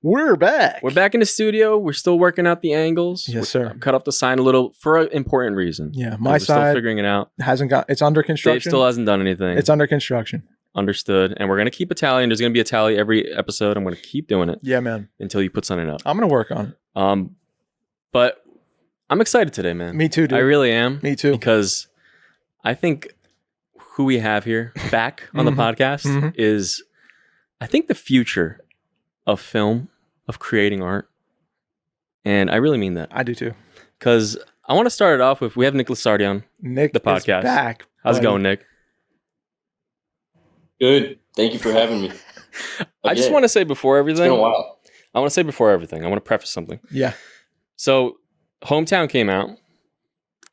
We're back. We're back in the studio. We're still working out the angles. Yes, sir. I've cut off the sign a little for an important reason. Yeah, my we're side still figuring it out. it's under construction. Dave still hasn't done anything. It's under construction. Understood. And we're going to keep a tally, and there's going to be a tally every episode. I'm going to keep doing it. Yeah, man. Until you put something up. I'm going to work on it. But I'm excited today, man. Me too, dude. I really am. Me too. Because I think who we have here back on the podcast is, I think, the future of film, of creating art. And I really mean that. I do too. Because I want to start it off with, we have Nick Lusardi on Nick the podcast. Is back. How's it going, Nick? Good. Thank you for having me. I just want to say before everything. It's been a while. I want to say before everything. I want to preface something. Yeah. So, Hometown came out,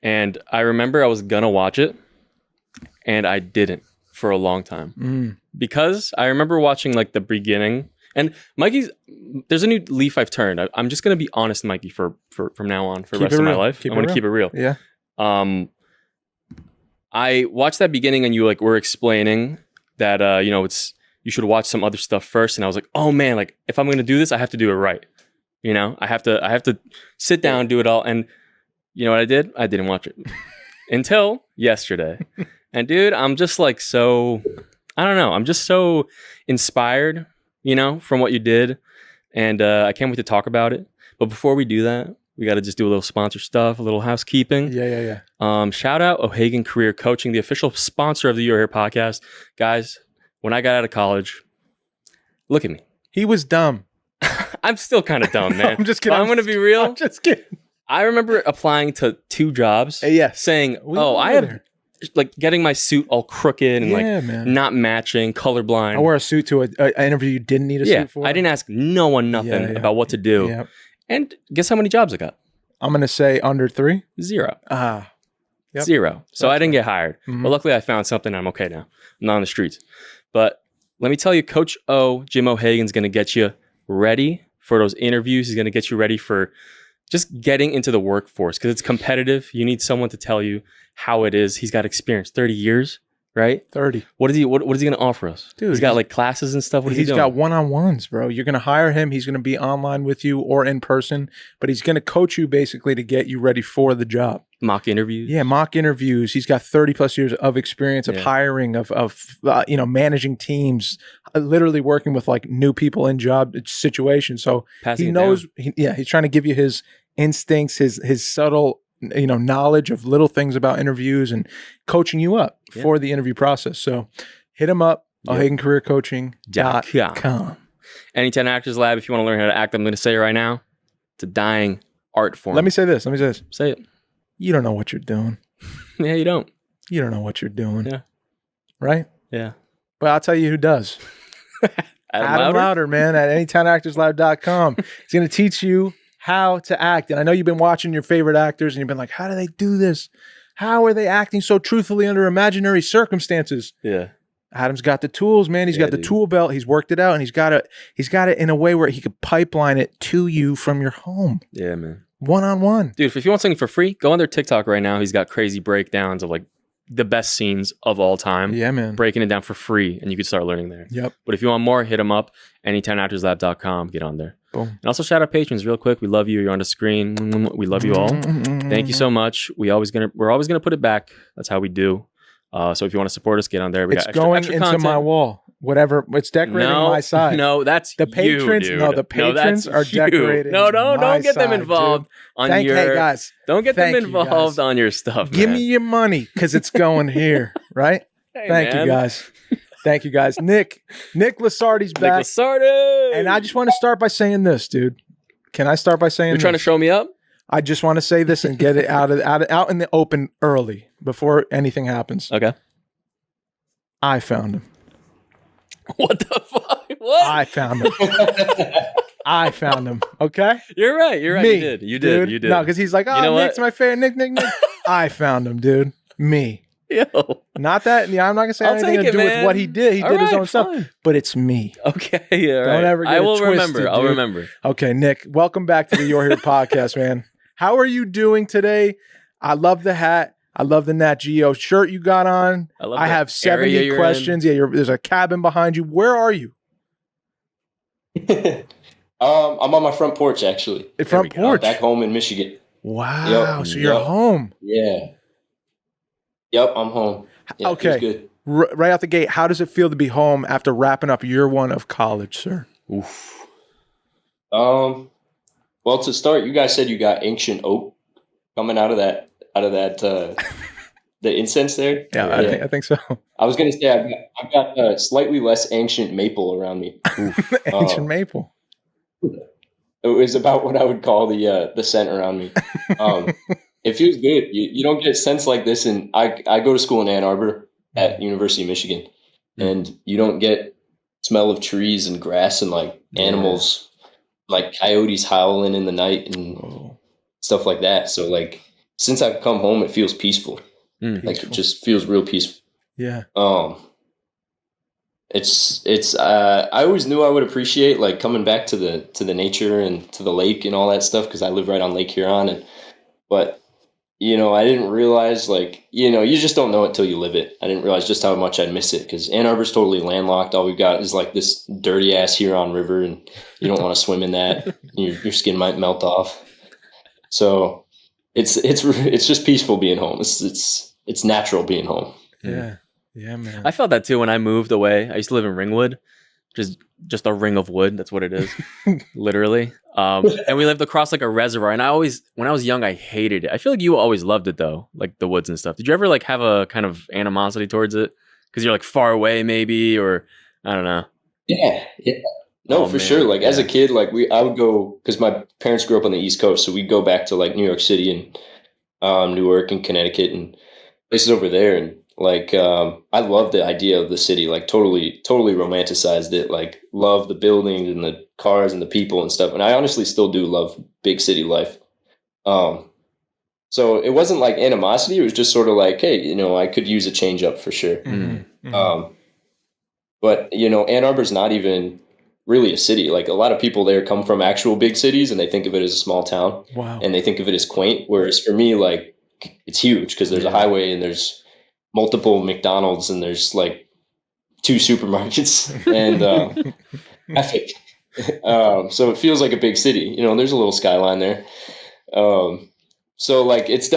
and I remember I was going to watch it, and I didn't for a long time. Because I remember watching like the beginning. And Mikey's, there's a new leaf I've turned. I'm just going to be honest, Mikey, from now on, for the rest of my life. I'm going to keep it real. Yeah. I watched that beginning, and you like were explaining that, you should watch some other stuff first. And I was like, oh man, like if I'm going to do this, I have to do it right. You know, I have to sit down, do it all. And you know what I did? I didn't watch it until yesterday. And dude, I'm just like, I don't know. I'm just so inspired, from what you did. And I can't wait to talk about it. But before we do that, we got to just do a little sponsor stuff, a little housekeeping. Yeah. Shout out O'Hagan Career Coaching, the official sponsor of the You're Here podcast. Guys, when I got out of college, look at me. He was dumb. I'm still kind of dumb, man. I'm just kidding. I'm going to be real. I'm just kidding. I remember applying to 2 jobs, saying, I have like getting my suit all crooked and not matching, colorblind. I wore a suit to an interview you didn't need a suit for. I didn't ask no one nothing about what to do. Yeah. And guess how many jobs I got? I'm going to say under 3. 0. Yep. 0. So I didn't get hired. But luckily I found something. I'm okay now. I'm not on the streets. But let me tell you, Coach O, Jim O'Hagan's going to get you ready for those interviews. He's going to get you ready for just getting into the workforce because it's competitive. You need someone to tell you how it is. He's got experience, 30 years, right? 30. What is he going to offer us? Dude, he's got like classes and stuff. What is he doing? He's got one-on-ones, bro. You're going to hire him. He's going to be online with you or in person, but he's going to coach you basically to get you ready for the job. Mock interviews. Yeah, mock interviews. He's got 30 plus years of experience of hiring, of managing teams, literally working with like new people in job situations. So he knows. He's trying to give you his instincts, his subtle, knowledge of little things about interviews and coaching you up for the interview process. So hit him up, O'HaganCareerCoaching.com. Anytime Actors Lab, if you want to learn how to act, I'm going to say it right now. It's a dying art form. Let me say this. Say it. You don't know what you're doing. Yeah, you don't. You don't know what you're doing. Yeah. Right? Yeah. Well, I'll tell you who does. Adam Louder, man, at anytimeactorslab.com. He's going to teach you how to act. And I know you've been watching your favorite actors and you've been like, how do they do this? How are they acting so truthfully under imaginary circumstances? Yeah. Adam's got the tools, man. He's got the tool belt. He's worked it out, and he's got it in a way where he could pipeline it to you from your home. Yeah, man. One-on-one. Dude, if you want something for free, go on their TikTok right now. He's got crazy breakdowns of like the best scenes of all time. Yeah, man. Breaking it down for free, and you can start learning there. Yep. But if you want more, hit him up. anytimeactorslab.com. Get on there. Boom. And also shout out patrons real quick. We love you. You're on the screen. We love you all. Thank you so much. We're always gonna put it back. That's how we do. So if you want to support us, get on there. We it's got going extra into content. my wall. Whatever, it's decorating my side. No, that's the patrons. You, dude. No, the patrons are decorating. No, don't get them involved on your. Hey guys, don't get them involved on your stuff. Give man. me your money because it's going here, right? Hey, Thank you guys. Thank you guys. Nick Lusardi's back. Nick Lusardi. And I just want to start by saying this, dude. Can I start by saying You're trying to show me up? I just want to say this and get it out in the open early before anything happens. Okay. I found him. What the fuck? What? I found him. I found him. Okay? You're right. You did. You did. No, because he's like, oh, you know Nick's my favorite. Nick. I found him, dude. Me. Yo. Not that. Yeah, I'm not going to say anything to do with what he did. He did his own stuff. But it's me. Okay. All right. Don't ever get I will twisted, remember. Dude. I'll remember. Okay, Nick. Welcome back to the You're Here podcast, man. How are you doing today? I love the hat. I love the Nat Geo shirt you got on. I have 70 questions. Yeah, there's a cabin behind you. Where are you? I'm on my front porch actually. Front porch? Back home in Michigan. Wow. So you're home. Yeah. Yep, I'm home. Yeah, okay. It was good. Right out the gate, how does it feel to be home after wrapping up year one of college, sir? Oof. Well, to start, you guys said you got ancient oak coming out of that the incense there. Yeah, I think so. I was gonna say I've got slightly less ancient maple around me. Ancient maple. It was about what I would call the scent around me. It feels good. You don't get scents like this, and I go to school in Ann Arbor at University of Michigan, and you don't get smell of trees and grass and like animals, like coyotes howling in the night and stuff like that. So like since I've come home, it feels peaceful. Like it just feels real peaceful. Yeah. It's I always knew I would appreciate like coming back to the nature and to the lake and all that stuff because I live right on Lake Huron, but you know, I didn't realize like, you know, you just don't know it till you live it. I didn't realize just how much I'd miss it because Ann Arbor's totally landlocked. All we've got is like this dirty ass Huron River, and you don't want to swim in that. Your skin might melt off. So it's just peaceful being home. It's natural being home. Yeah. Yeah, man. I felt that too when I moved away. I used to live in Ringwood, just a ring of wood. That's what it is, literally. And we lived across like a reservoir. And when I was young, I hated it. I feel like you always loved it though, like the woods and stuff. Did you ever like have a kind of animosity towards it because you're like far away, maybe, or I don't know? Yeah. No, for sure. Like as a kid, like I would go because my parents grew up on the East Coast, so we'd go back to like New York City and Newark and Connecticut and places over there, and like I love the idea of the city, like totally romanticized it, like love the buildings and the cars and the people and stuff. And I honestly still do love big city life. So it wasn't like animosity, it was just sort of like, hey, you know, I could use a change up for sure. But you know, Ann Arbor's not even really a city. Like a lot of people there come from actual big cities and they think of it as a small town. Wow. And they think of it as quaint. Whereas for me, like it's huge because there's a highway and there's multiple McDonald's and there's like 2 supermarkets and traffic. So it feels like a big city, you know, there's a little skyline there. So like, it's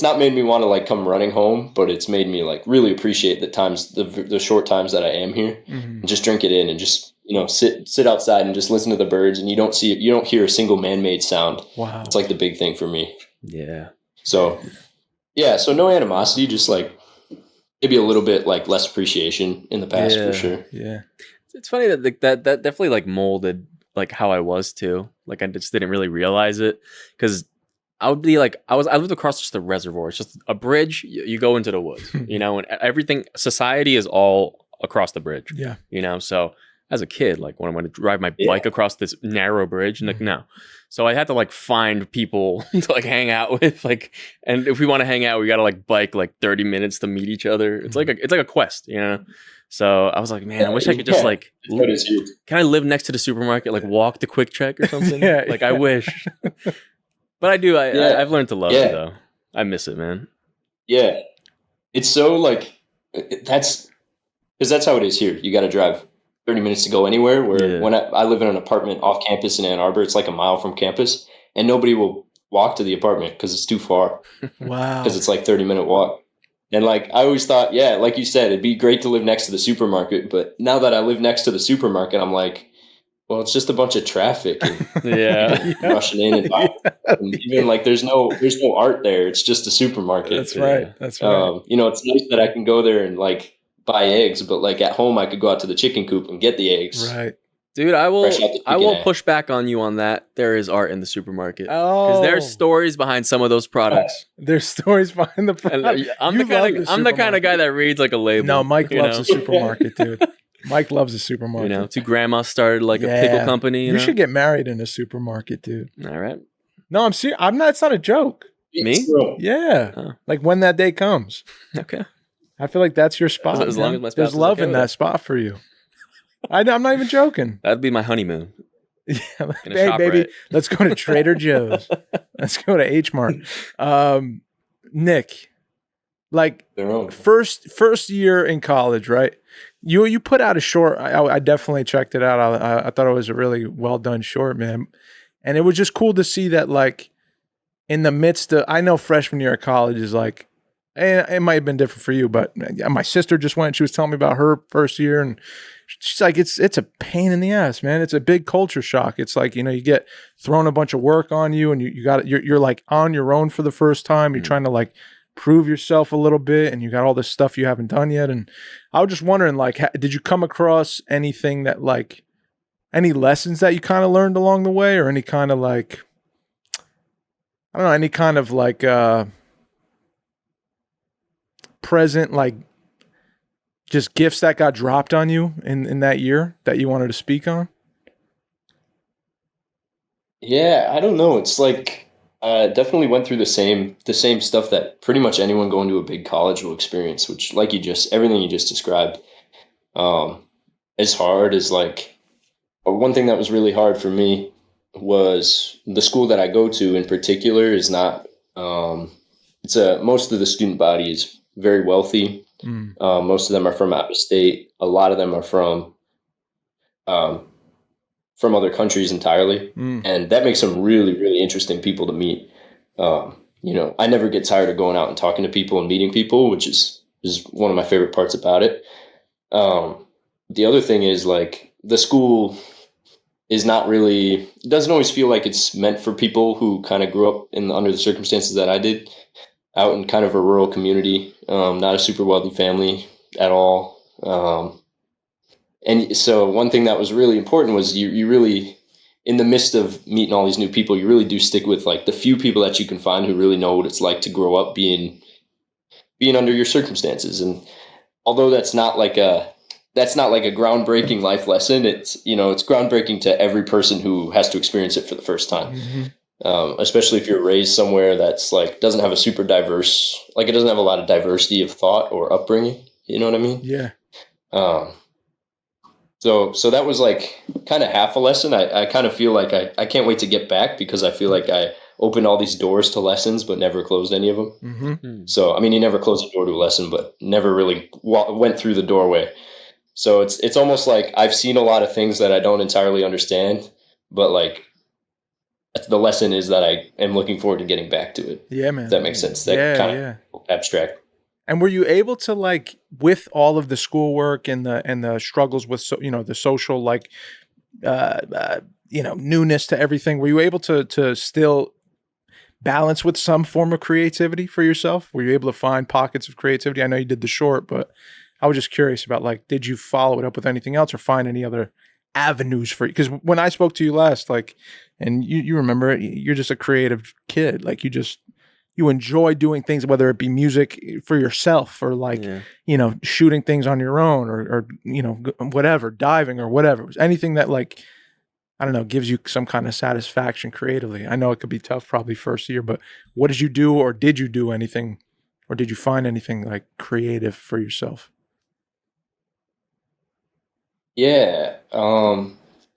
not made me want to like come running home, but it's made me like really appreciate the short times that I am here and just drink it in and just, you know, sit outside and just listen to the birds, and you don't hear a single man-made sound. Wow. It's like the big thing for me. Yeah. So yeah, so no animosity, just like maybe a little bit like less appreciation in the past for sure. Yeah. It's funny that definitely like molded like how I was too. Like I just didn't really realize it because I would be like, I lived across just a reservoir. It's just a bridge. You go into the woods, you know, and everything, society is all across the bridge. Yeah. You know, so as a kid, like when I'm going to drive my bike across this narrow bridge, and like, no. So I had to like find people to like hang out with, like, and if we want to hang out, we got to like bike like 30 minutes to meet each other. It's like a quest, you know? So I was like, man, I wish I could just like, can I live next to the supermarket, like walk to Quick Check or something? I wish. But I do. I've learned to love it though. I miss it, man. Yeah, it's so like that's how it is here. You got to drive 30 minutes to go anywhere. Where when I live in an apartment off campus in Ann Arbor, it's like a mile from campus, and nobody will walk to the apartment because it's too far. Wow. Because it's like 30-minute walk. And like I always thought, yeah, like you said, it'd be great to live next to the supermarket. But now that I live next to the supermarket, I'm like, well, it's just a bunch of traffic and rushing in and out. And even like there's no art there. It's just a supermarket. That's right. That's right. You know, it's nice that I can go there and like buy eggs, but like at home I could go out to the chicken coop and get the eggs. Right. Dude, I will push back on you on that. There is art in the supermarket. Because there's stories behind some of those products. There's stories behind the product. I'm the kind of guy that reads like a label. No, Mike loves the supermarket, dude. Mike loves the supermarket. You know, 2 grandmas started like a pickle company. You know? should get married in a supermarket, dude. All right. No, I'm serious. I'm not. It's not a joke. Me? Yeah. Oh. Like when that day comes. Okay. I feel like that's your spot. As long as my spouse there's love in that spot for you. I'm not even joking. That'd be my honeymoon. Yeah, hey, baby, let's go to Trader Joe's. Let's go to H Mart. Nick, like first year in college, right? You put out a short. I definitely checked it out. I thought it was a really well done short, man. And it was just cool to see that, like, in the midst of, I know freshman year of college is like, and it might have been different for you, but my sister just went. She was telling me about her first year, and she's like, it's a pain in the ass, man. It's a big culture shock. It's like, you get thrown a bunch of work on you, and you're like on your own for the first time. You're trying to like prove yourself a little bit, and you got all this stuff you haven't done yet. And I was just wondering, like, did you come across anything that, like, any lessons that you kind of learned along the way, or any kind of like, I don't know, any kind of like present, like, just gifts that got dropped on you in that year that you wanted to speak on? Yeah, I don't know. It's like definitely went through the same stuff that pretty much anyone going to a big college will experience, which, like, everything you just described, as hard as, like, one thing that was really hard for me was the school that I go to in particular is not, most of the student body is very wealthy. Most of them are from out of state. A lot of them are from other countries entirely. And that makes some really, really interesting people to meet. I never get tired of going out and talking to people and meeting people, which is one of my favorite parts about it. The other thing is, like, the school is not really, it doesn't always feel like it's meant for people who kind of grew up under the circumstances that I did, out in kind of a rural community, not a super wealthy family at all. And so one thing that was really important was you really, in the midst of meeting all these new people, you really do stick with, like, the few people that you can find who really know what it's like to grow up being under your circumstances. And although that's not like a groundbreaking life lesson, it's groundbreaking to every person who has to experience it for the first time. Especially if you're raised somewhere that's, like, doesn't have a super diverse, like, it doesn't have a lot of diversity of thought or upbringing. You know what I mean? Yeah. So that was, like, kind of half a lesson. I kind of feel like I can't wait to get back, because I feel like I opened all these doors to lessons, but never closed any of them. So, I mean, you never close a door to a lesson, but never really went through the doorway. So it's almost like I've seen a lot of things that I don't entirely understand, but, like, the lesson is that I am looking forward to getting back to it. Yeah, man. If that makes sense. That kind of abstract. And were you able to, like, with all of the schoolwork and the struggles with, the social, like, newness to everything, were you able to still balance with some form of creativity for yourself? Were you able to find pockets of creativity? I know you did the short, but I was just curious about, like, did you follow it up with anything else or find any other avenues for you? Because when I spoke to you last, like, and you remember, you're just a creative kid. Like, you enjoy doing things, whether it be music for yourself or, like, shooting things on your own or whatever, diving or whatever. Anything that, like, I don't know, gives you some kind of satisfaction creatively. I know it could be tough probably first year, but what did you do, or did you do anything, or did you find anything, like, creative for yourself? Yeah,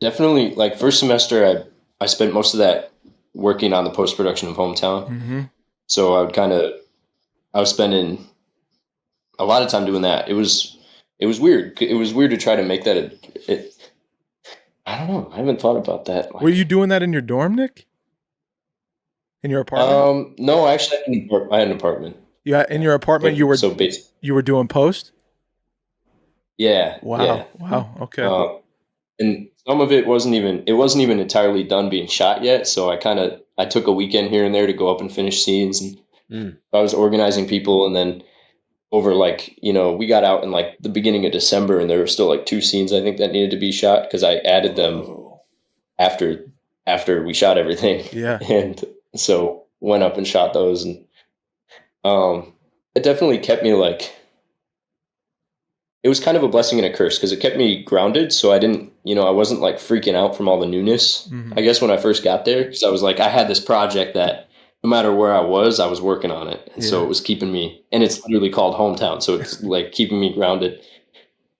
definitely. Like, first semester, I spent most of that working on the post-production of Hometown. So I was spending a lot of time doing that. It was weird. It was weird to try to make that I don't know. I haven't thought about that. Were you doing that in your dorm, Nick? In your apartment? No, actually, I had an apartment. Yeah, in your apartment, you were doing post? Yeah. Wow. Yeah. Wow. Okay. And some of it wasn't even entirely done being shot yet. So I took a weekend here and there to go up and finish scenes, and I was organizing people. And then over, like, we got out in, like, the beginning of December, and there were still, like, 2 scenes I think that needed to be shot, because I added them after we shot everything. Yeah. And so went up and shot those, and it definitely kept me, like, it was kind of a blessing and a curse, because it kept me grounded. So I didn't, I wasn't, like, freaking out from all the newness, I guess, when I first got there, because I was like, I had this project that no matter where I was working on it. And so it was keeping me, and it's literally called Hometown. So it's, like, keeping me grounded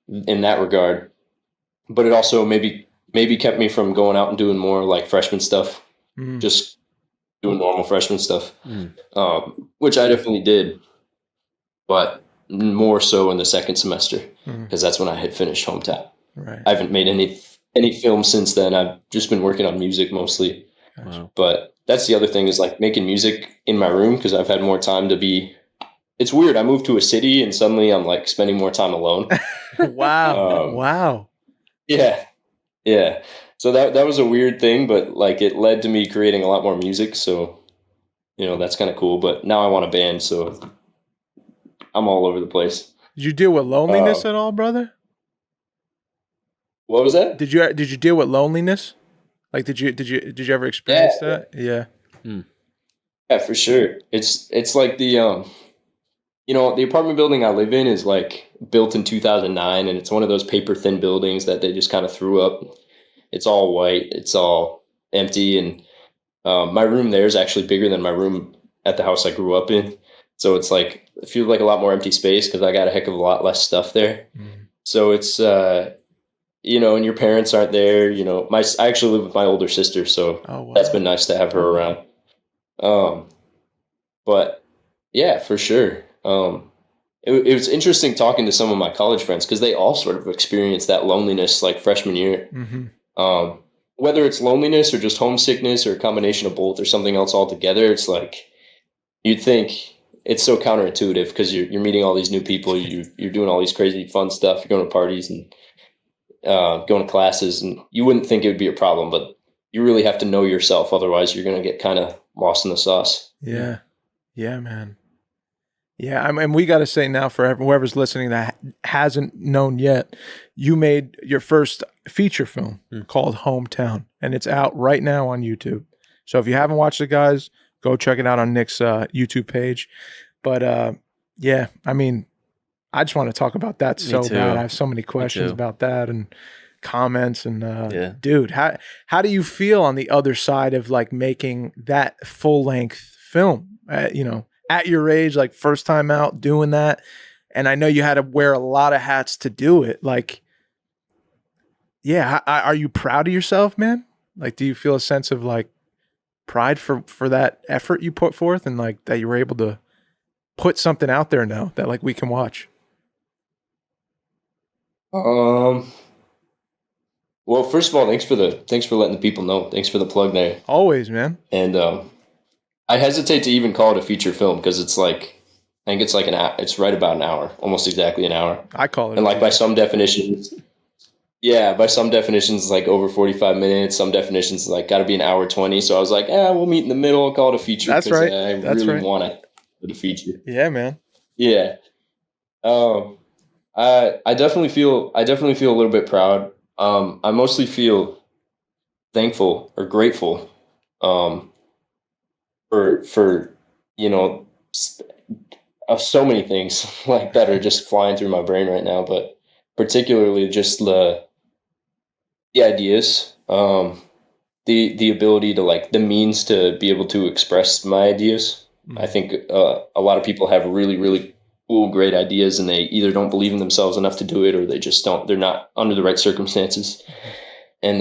in that regard. But it also maybe kept me from going out and doing more, like, freshman stuff, just doing normal freshman stuff, which I definitely did. But more so in the second semester, because that's when I had finished Hometown. Right. I haven't made any film since then. I've just been working on music mostly. Gotcha. But that's the other thing, is like making music in my room, because I've had more time to be. It's weird. I moved to a city and suddenly I'm like spending more time alone. Wow. Wow. Yeah. Yeah. So that was a weird thing, but like it led to me creating a lot more music. So, that's kind of cool. But now I want a band, so I'm all over the place. Did you deal with loneliness at all, brother? What was that? Did you deal with loneliness? Like, did you ever experience that? Yeah. Yeah, for sure. It's like the the apartment building I live in is like built in 2009, and it's one of those paper thin buildings that they just kind of threw up. It's all white. It's all empty, and my room there is actually bigger than my room at the house I grew up in. So it's like, it feels like a lot more empty space because I got a heck of a lot less stuff there. So it's and your parents aren't there. I actually live with my older sister, so that's been nice to have her around. But yeah, for sure. It was interesting talking to some of my college friends, because they all sort of experienced that loneliness like freshman year. Whether it's loneliness or just homesickness or a combination of both or something else altogether, it's like you'd think it's so counterintuitive, because you're meeting all these new people, you're doing all these crazy fun stuff, you're going to parties and going to classes, and you wouldn't think it would be a problem, but you really have to know yourself. Otherwise, you're going to get kind of lost in the sauce. Yeah. Yeah, man. Yeah, I mean, we got to say now, for whoever's listening that hasn't known yet, you made your first feature film called Hometown, and it's out right now on YouTube. So if you haven't watched it, guys, go check it out on Nick's YouTube page. But yeah, I mean, I just want to talk about that so bad. I have so many questions about that and comments. And dude, how do you feel on the other side of like making that full length film? At your age, like first time out doing that. And I know you had to wear a lot of hats to do it. Like, yeah, are you proud of yourself, man? Like, do you feel a sense of like pride for that effort you put forth, and like that you were able to put something out there now that like we can watch? Well, first of all, thanks for letting the people know. Thanks for the plug there. Always, man. And I hesitate to even call it a feature film, because it's like, I think it's like it's right about an hour, almost exactly an hour. I call it. And like by some definitions, it's like over 45 minutes. Some definitions like got to be an hour 20. So I was like, we'll meet in the middle. I'll call it a feature. That's right. I really want it for the feature. Yeah, man. Yeah. I definitely feel a little bit proud. I mostly feel thankful or grateful. For so many things like that are just flying through my brain right now, but particularly just the ideas, the ability to like the means to be able to express my ideas. I think a lot of people have really, really cool, great ideas, and they either don't believe in themselves enough to do it, or they just don't. They're not under the right circumstances, and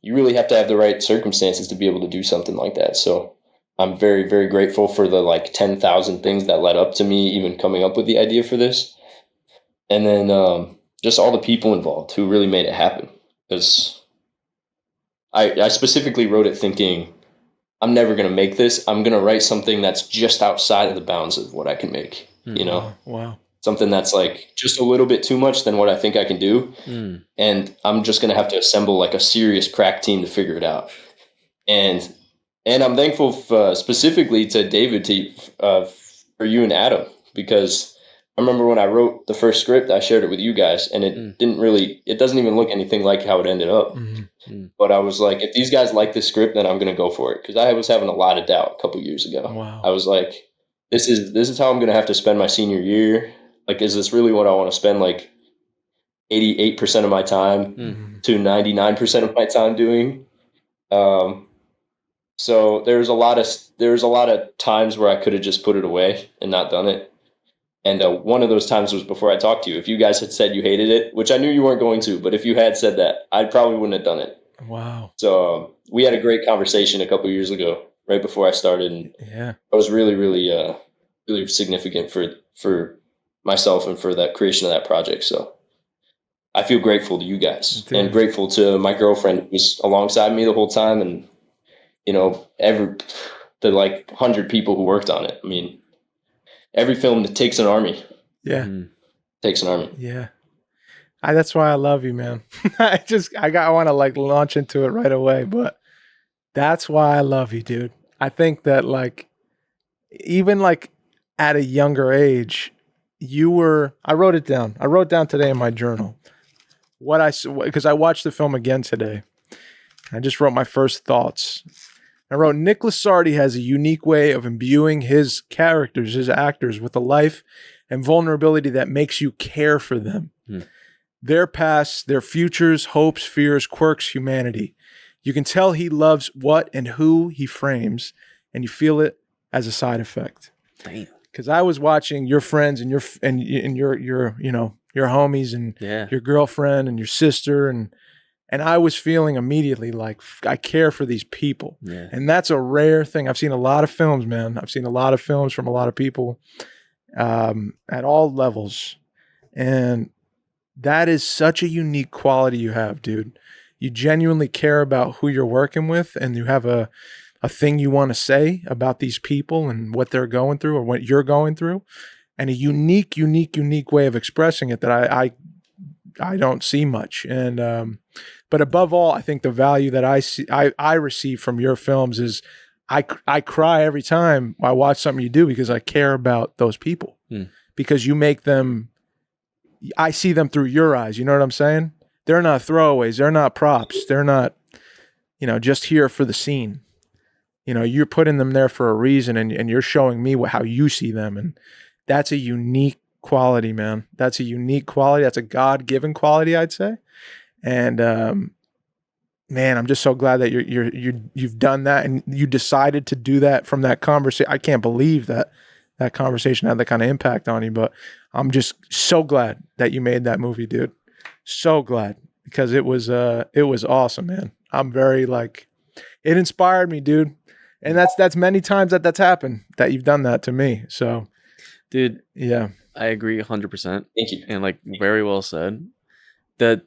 you really have to have the right circumstances to be able to do something like that. So I'm very, very grateful for the like 10,000 things that led up to me even coming up with the idea for this. And then just all the people involved who really made it happen. Because I specifically wrote it thinking, I'm never going to make this. I'm going to write something that's just outside of the bounds of what I can make, Wow. Something that's like just a little bit too much than what I think I can do. And I'm just going to have to assemble like a serious crack team to figure it out. And I'm thankful specifically to David, for you and Adam, because I remember when I wrote the first script, I shared it with you guys, and it it doesn't even look anything like how it ended up. But I was like, if these guys like this script, then I'm going to go for it. Because I was having a lot of doubt a couple years ago. Wow. I was like, this is how I'm going to have to spend my senior year. Like, is this really what I want to spend like 88% of my time to 99% of my time doing? So there was a lot of times where I could have just put it away and not done it. And one of those times was before I talked to you. If you guys had said you hated it, which I knew you weren't going to, but if you had said that, I probably wouldn't have done it. Wow. So we had a great conversation a couple of years ago, right before I started. And yeah, it was really, really, really significant for myself and for that creation of that project. So I feel grateful to you guys and grateful to my girlfriend who was alongside me the whole time. And, the like 100 people who worked on it. I mean, every film that takes an army. Yeah. Takes an army. Yeah. That's why I love you, man. I want to like launch into it right away, but that's why I love you, dude. I think that like, even like at a younger age, I wrote it down. I wrote down today in my journal because I watched the film again today. I just wrote my first thoughts. I wrote, Nick Lusardi has a unique way of imbuing his characters, his actors, with a life and vulnerability that makes you care for them. Their past, their futures, hopes, fears, quirks, humanity. You can tell he loves what and who he frames, and you feel it as a side effect. Damn. Because I was watching your friends and your homies and your girlfriend and your sister and I was feeling immediately like I care for these people. Yeah. And that's a rare thing. I've seen a lot of films, man. I've seen a lot of films from a lot of people at all levels. And that is such a unique quality you have, dude. You genuinely care about who you're working with, and you have a thing you want to say about these people and what they're going through or what you're going through, and a unique way of expressing it that I don't see much. And but above all, I think the value that I receive from your films is I cry every time I watch something you do because I care about those people. Because you make them, I see them through your eyes. You know what I'm saying? They're not throwaways. They're not props. They're not, just here for the scene. You're putting them there for a reason, and you're showing me how you see them. And that's a unique quality, man. That's a unique quality. That's a God-given quality, I'd say. And man, I'm just so glad that you've done that, and you decided to do that from that conversation. I can't believe that conversation had that kind of impact on you, but I'm just so glad that you made that movie, dude. So glad, because it was awesome, man. I'm very it inspired me, dude. And that's many times that's happened, that you've done that to me. So, dude, yeah, I agree 100%. Thank you. And very well said. That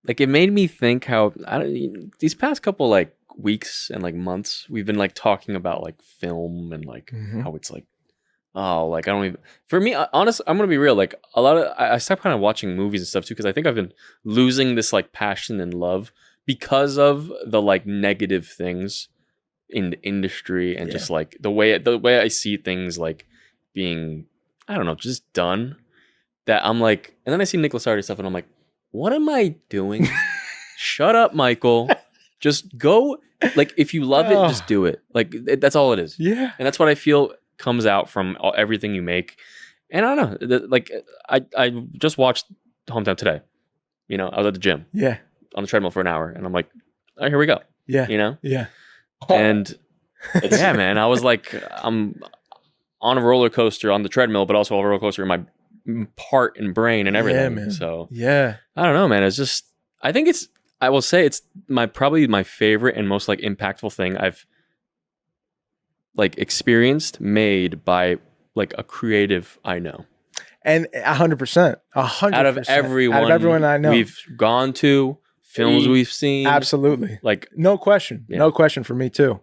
it made me think how these past couple weeks and months we've been talking about film and how it's I don't even, for me, honestly, I'm gonna be real. A lot of I stopped kind of watching movies and stuff too, because I think I've been losing this passion and love because of the negative things in the industry, and just the way I see things being, I don't know, just done. That I'm and then I see Nick Lusardi stuff, and I'm like, what am I doing? Shut up, Michael. Just go. If you love it, just do it. That's all it is. Yeah. And that's what I feel comes out from everything you make. And I don't know. I just watched Hometown today. I was at the gym. Yeah. On the treadmill for an hour, and I'm like, all right, here we go. Yeah. Yeah. And yeah, man, I was I'm on a roller coaster on the treadmill, but also a roller coaster in my heart and brain and everything. Yeah, man. So yeah, I don't know, man. It's just, I think I will say it's probably my favorite and most impactful thing I've experienced, made by a creative I know. And 100%, 100%. Out of everyone I know, we've gone to, films we've seen. Absolutely. No question. Yeah. No question for me too.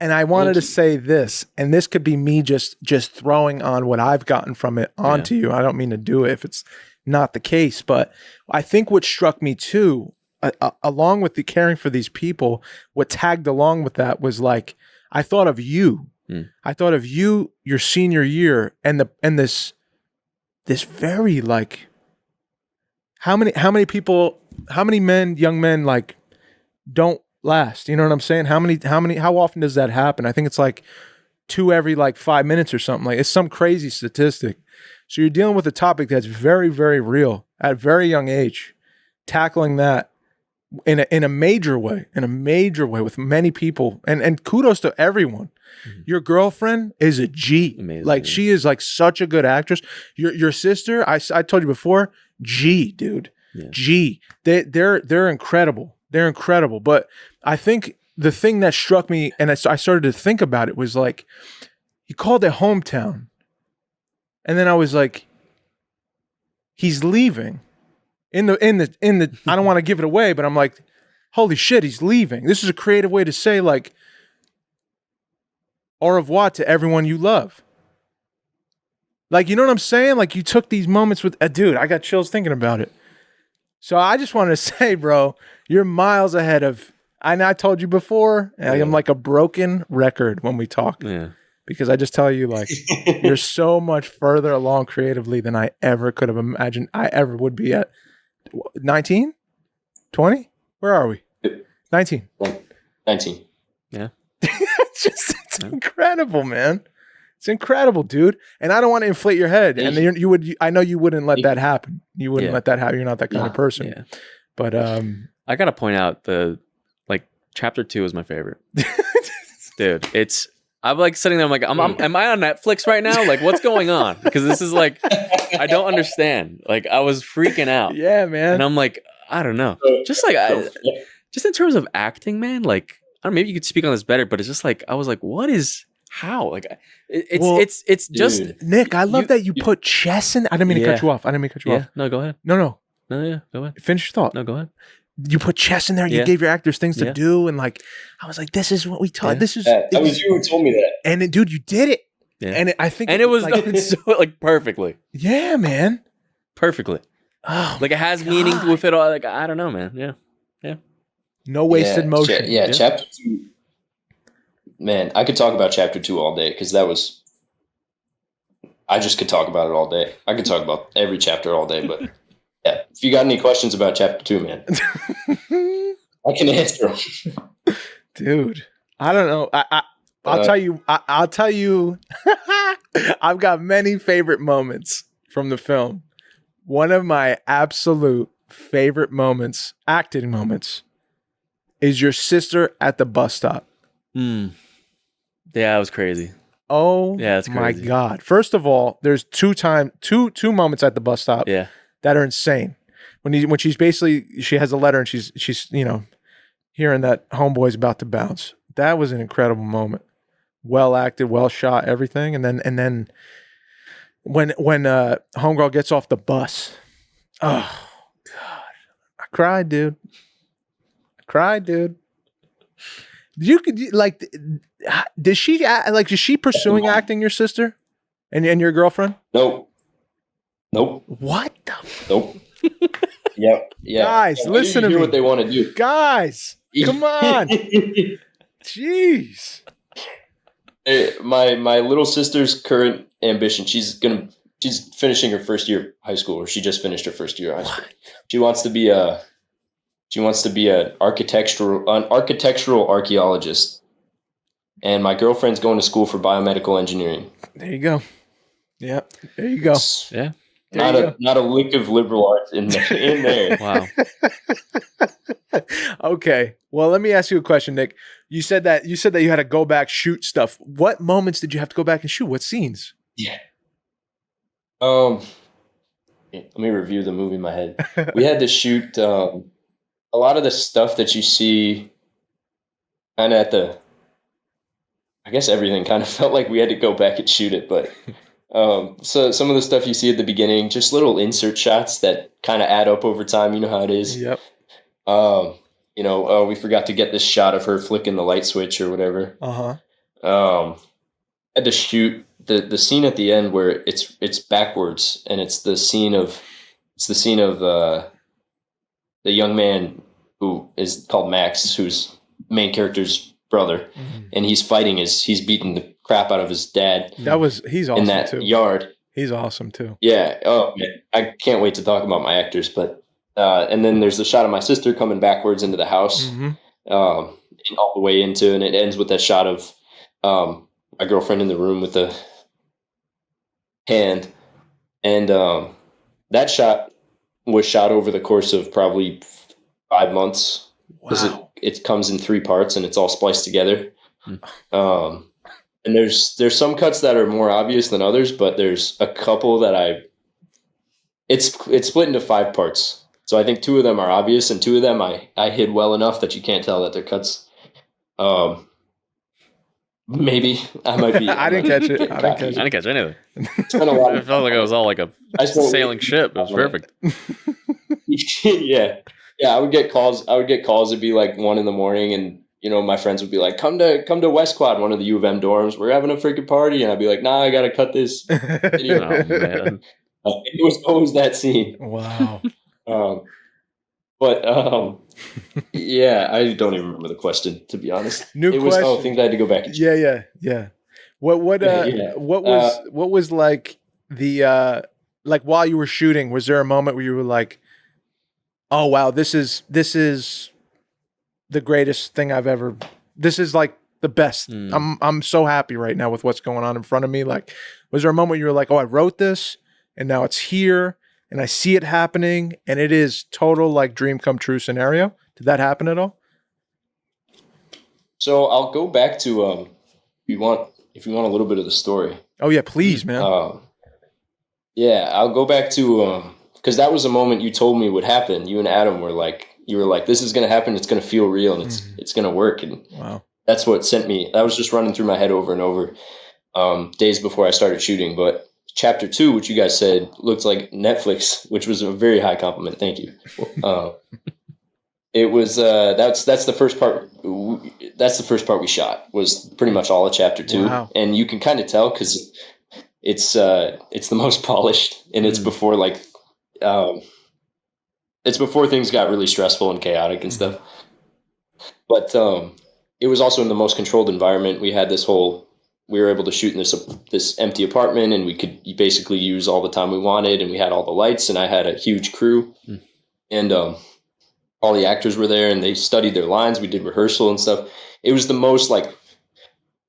And I wanted to say this, and this could be me just throwing on what I've gotten from it onto you. I don't mean to do it if it's not the case, but I think what struck me too, along with the caring for these people, what tagged along with that was I thought of you. I thought of you, your senior year, and this very how many people, how many young men don't last? You know what I'm saying? How often does that happen? I think it's 2 every 5 minutes or something. It's some crazy statistic. So you're dealing with a topic that's very, very real at a very young age, tackling that in a major way with many people, and kudos to everyone. Mm-hmm. Your girlfriend is a G. Amazing. She is such a good actress. Your sister, I told you before, G, dude. Yeah. G. They're incredible. They're incredible. But I think the thing that struck me, and I started to think about it, was he called it Hometown. And then I was like, he's leaving. In the I don't want to give it away, but I'm like, holy shit, he's leaving. This is a creative way to say like au revoir to everyone you love. Like, you know what I'm saying? Like, you took these moments with dude, I got chills thinking about it. So I just wanted to say, bro, you're miles ahead of, and I told you before, I'm like a broken record when we talk. Yeah. Because I just tell you, like, you're so much further along creatively than I ever could have imagined I ever would be at 19? 20? Where are we? 19. 19. Yeah. It's incredible, man. It's incredible, dude. And I don't want to inflate your head. And you would. I know you wouldn't let that happen. You wouldn't let that happen. You're not that kind of person. Yeah. But I gotta point out chapter 2 is my favorite. Dude, I'm like sitting there. I'm like, am I on Netflix right now? Like, what's going on? Because this is like, I don't understand. Like, I was freaking out. Yeah, man. And I'm like, I don't know. Just like, just in terms of acting, man. Like, I don't know, maybe you could speak on this better. But it's just like, I was like, how? Like, it's just Nick. I love that you put chess in. I didn't mean to cut you off. No, go ahead. No. Yeah, go ahead. Finish your thought. No, go ahead. You put chess in there. You gave your actors things to do, and like, I was like, this is what we taught. This is. That was you who told me that. And dude, you did it. Yeah. And I think, and it was like, so like perfectly. Yeah, man. Perfectly. Oh, like it has meaning with it all. Like, I don't know, man. Yeah. No wasted motion. Chapter 2. Man, I could talk about chapter 2 all day because I just could talk about it all day. I could talk about every chapter all day, but yeah, if you got any questions about chapter 2, man, I can answer them. Dude, I don't know. I'll tell you. I'll tell you. I've got many favorite moments from the film. One of my absolute favorite moments, acting moments, is your sister at the bus stop. Yeah, that was crazy. Oh, yeah, that's crazy. My God. First of all, there's two moments at the bus stop that are insane. When she's basically, she has a letter and she's hearing that homeboy's about to bounce. That was an incredible moment. Well acted, well shot, everything. And then when homegirl gets off the bus, oh God, I cried, dude. Is she pursuing acting, your sister and your girlfriend? Nope. What the? Nope. Yeah. Guys, listen to me. What they want to do. Guys, come on. Jeez. My little sister's current ambition, she's finishing her first year of high school, or she just finished her first year of high school. She wants to be an architectural archaeologist. And my girlfriend's going to school for biomedical engineering. There you go. Yeah. There you go. Yeah. Not a lick of liberal arts in there. Wow. Okay. Well, let me ask you a question, Nick. You said that you had to go back, shoot stuff. What moments did you have to go back and shoot? What scenes? Yeah. Let me review the movie in my head. We had to shoot a lot of the stuff that you see kind of I guess everything kind of felt like we had to go back and shoot it, but so some of the stuff you see at the beginning, just little insert shots that kind of add up over time. You know how it is. Yep. We forgot to get this shot of her flicking the light switch or whatever. Had to shoot the scene at the end where it's backwards, and it's the scene of the young man who is called Max, who's main character's brother, and he's beating the crap out of his dad. He's awesome in that too. Yard. He's awesome too. Yeah. Oh man, I can't wait to talk about my actors. But and then there's the shot of my sister coming backwards into the house, and all the way into, and it ends with that shot of my girlfriend in the room with the hand, and that shot was shot over the course of probably 5 months. Wow. It comes in 3 parts and it's all spliced together. And there's some cuts that are more obvious than others, but there's a couple that it's split into 5 parts. So I think 2 of them are obvious and 2 of them I hid well enough that you can't tell that they're cuts. But Maybe I might be. I didn't catch it. I didn't catch anything. Spent a lot I felt like I was all like a sailing ship. It was perfect. Yeah. I would get calls. It'd be like 1 a.m, and my friends would be like, "Come to West Quad, one of the U of M dorms. We're having a freaking party," and I'd be like, "Nah, I gotta cut this video." Oh, man. It was always that scene. Wow. Yeah, I don't even remember the question, to be honest. Question. Things I had to go back and check. Yeah. What was like the like while you were shooting, was there a moment where you were like, "Oh wow, this is the greatest thing I've ever, this is like the best. I'm so happy right now with what's going on in front of me." Like, was there a moment where you were like, "Oh, I wrote this and now it's here and I see it happening and it is total like dream come true scenario"? Did that happen at all? So I'll go back to if you want a little bit of the story. Oh yeah, please, man. I'll go back to because that was a moment you told me would happen. You and Adam were like, "This is going to happen. It's going to feel real, and it's going to work." And wow, that's what sent me. That was just running through my head over and over, days before I started shooting. But chapter 2, which you guys said looked like Netflix, which was a very high compliment. Thank you. It was that's the first part. That's the first part we shot. Was pretty much all of chapter 2, and you can kind of tell because it's the most polished, and it's before like. It's before things got really stressful and chaotic and stuff. But it was also in the most controlled environment. We were able to shoot in this empty apartment, and we could basically use all the time we wanted, and we had all the lights, and I had a huge crew. And all the actors were there, and they studied their lines. We did rehearsal and stuff. It was the most like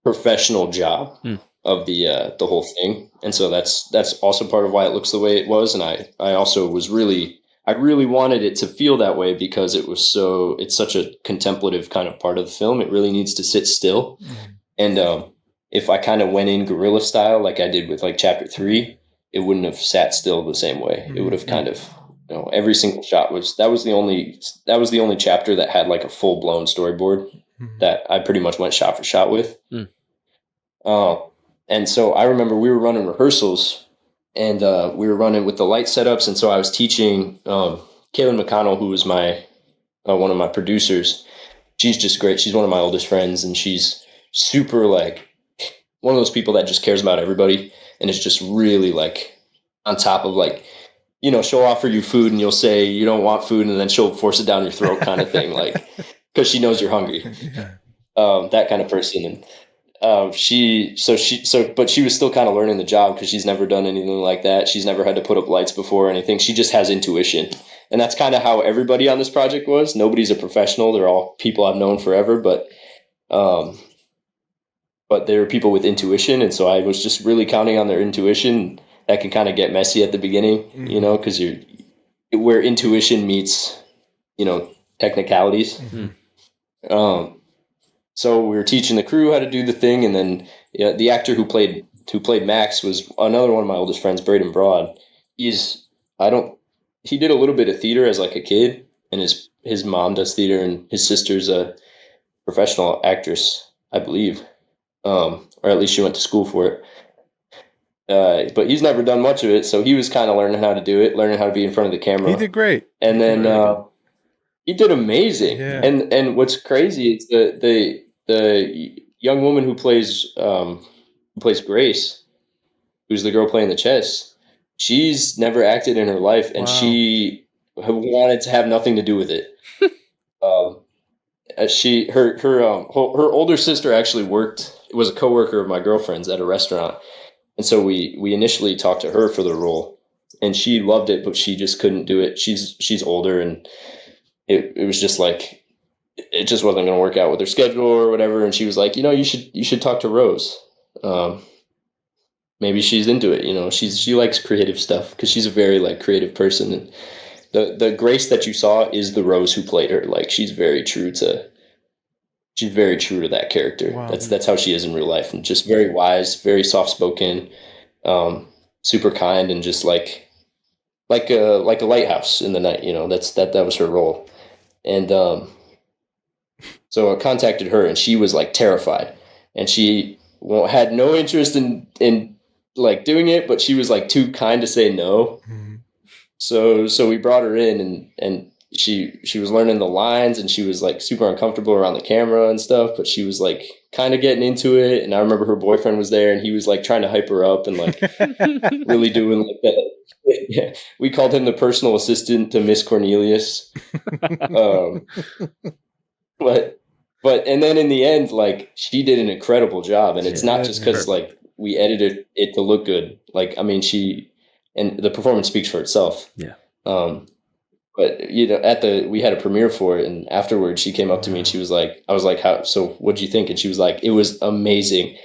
professional job of the whole thing. And so that's also part of why it looks the way it was. And I also was I really wanted it to feel that way because it's such a contemplative kind of part of the film. It really needs to sit still. And if I kind of went in guerrilla style, like I did with like chapter 3, it wouldn't have sat still the same way. It would have kind of, every single shot that was the only chapter that had like a full blown storyboard that I pretty much went shot for shot with. And so I remember we were running rehearsals, and we were running with the light setups. And so I was teaching Kaylin McConnell, who was one of my producers. She's just great. She's one of my oldest friends, and she's super like one of those people that just cares about everybody and is just really like on top of like, she'll offer you food and you'll say you don't want food, and then she'll force it down your throat kind of thing, like because she knows you're hungry. That kind of person. And but she was still kind of learning the job because she's never done anything like that. She's never had to put up lights before or anything. She just has intuition. And that's kind of how everybody on this project was. Nobody's a professional. They're all people I've known forever, but there are people with intuition. And so I was just really counting on their intuition. That can kind of get messy at the beginning, because where intuition meets, technicalities. So we were teaching the crew how to do the thing, and then the actor who played Max was another one of my oldest friends, Braden Broad. He did a little bit of theater as like a kid, and his mom does theater, and his sister's a professional actress, I believe, or at least she went to school for it. But he's never done much of it, so he was kind of learning how to do it, learning how to be in front of the camera. He did great, and then. He did amazing. Yeah. And what's crazy is the young woman who plays Grace, who's the girl playing the chess. She's never acted in her life, and she wanted to have nothing to do with it. Her older sister actually was a coworker of my girlfriend's at a restaurant, and so we initially talked to her for the role, and she loved it, but she just couldn't do it. She's older, and it was just like, it just wasn't going to work out with her schedule or whatever. And she was like, you should talk to Rose. Maybe she's into it. She likes creative stuff because she's a very like creative person. And the Grace that you saw is the Rose who played her. Like she's very true to that character. Wow. That's how she is in real life, and just very wise, very soft spoken, super kind, and just like a lighthouse in the night. That was her role. And so I contacted her, and she was like terrified. and she had no interest in like doing it, but she was like too kind to say no. Mm-hmm. So we brought her in, and she was learning the lines, and she was like super uncomfortable around the camera and stuff, but she was like kind of getting into it. And I remember her boyfriend was there, and he was like trying to hype her up and like really doing like that. Yeah. We called him the personal assistant to Miss Cornelius. But and then in the end, like she did an incredible job, and it's not just because like we edited it to look good. Like, I mean, and the performance speaks for itself. Yeah. But we had a premiere for it, and afterwards she came up to me and she was like, I was like, so what'd you think? And she was like, it was amazing,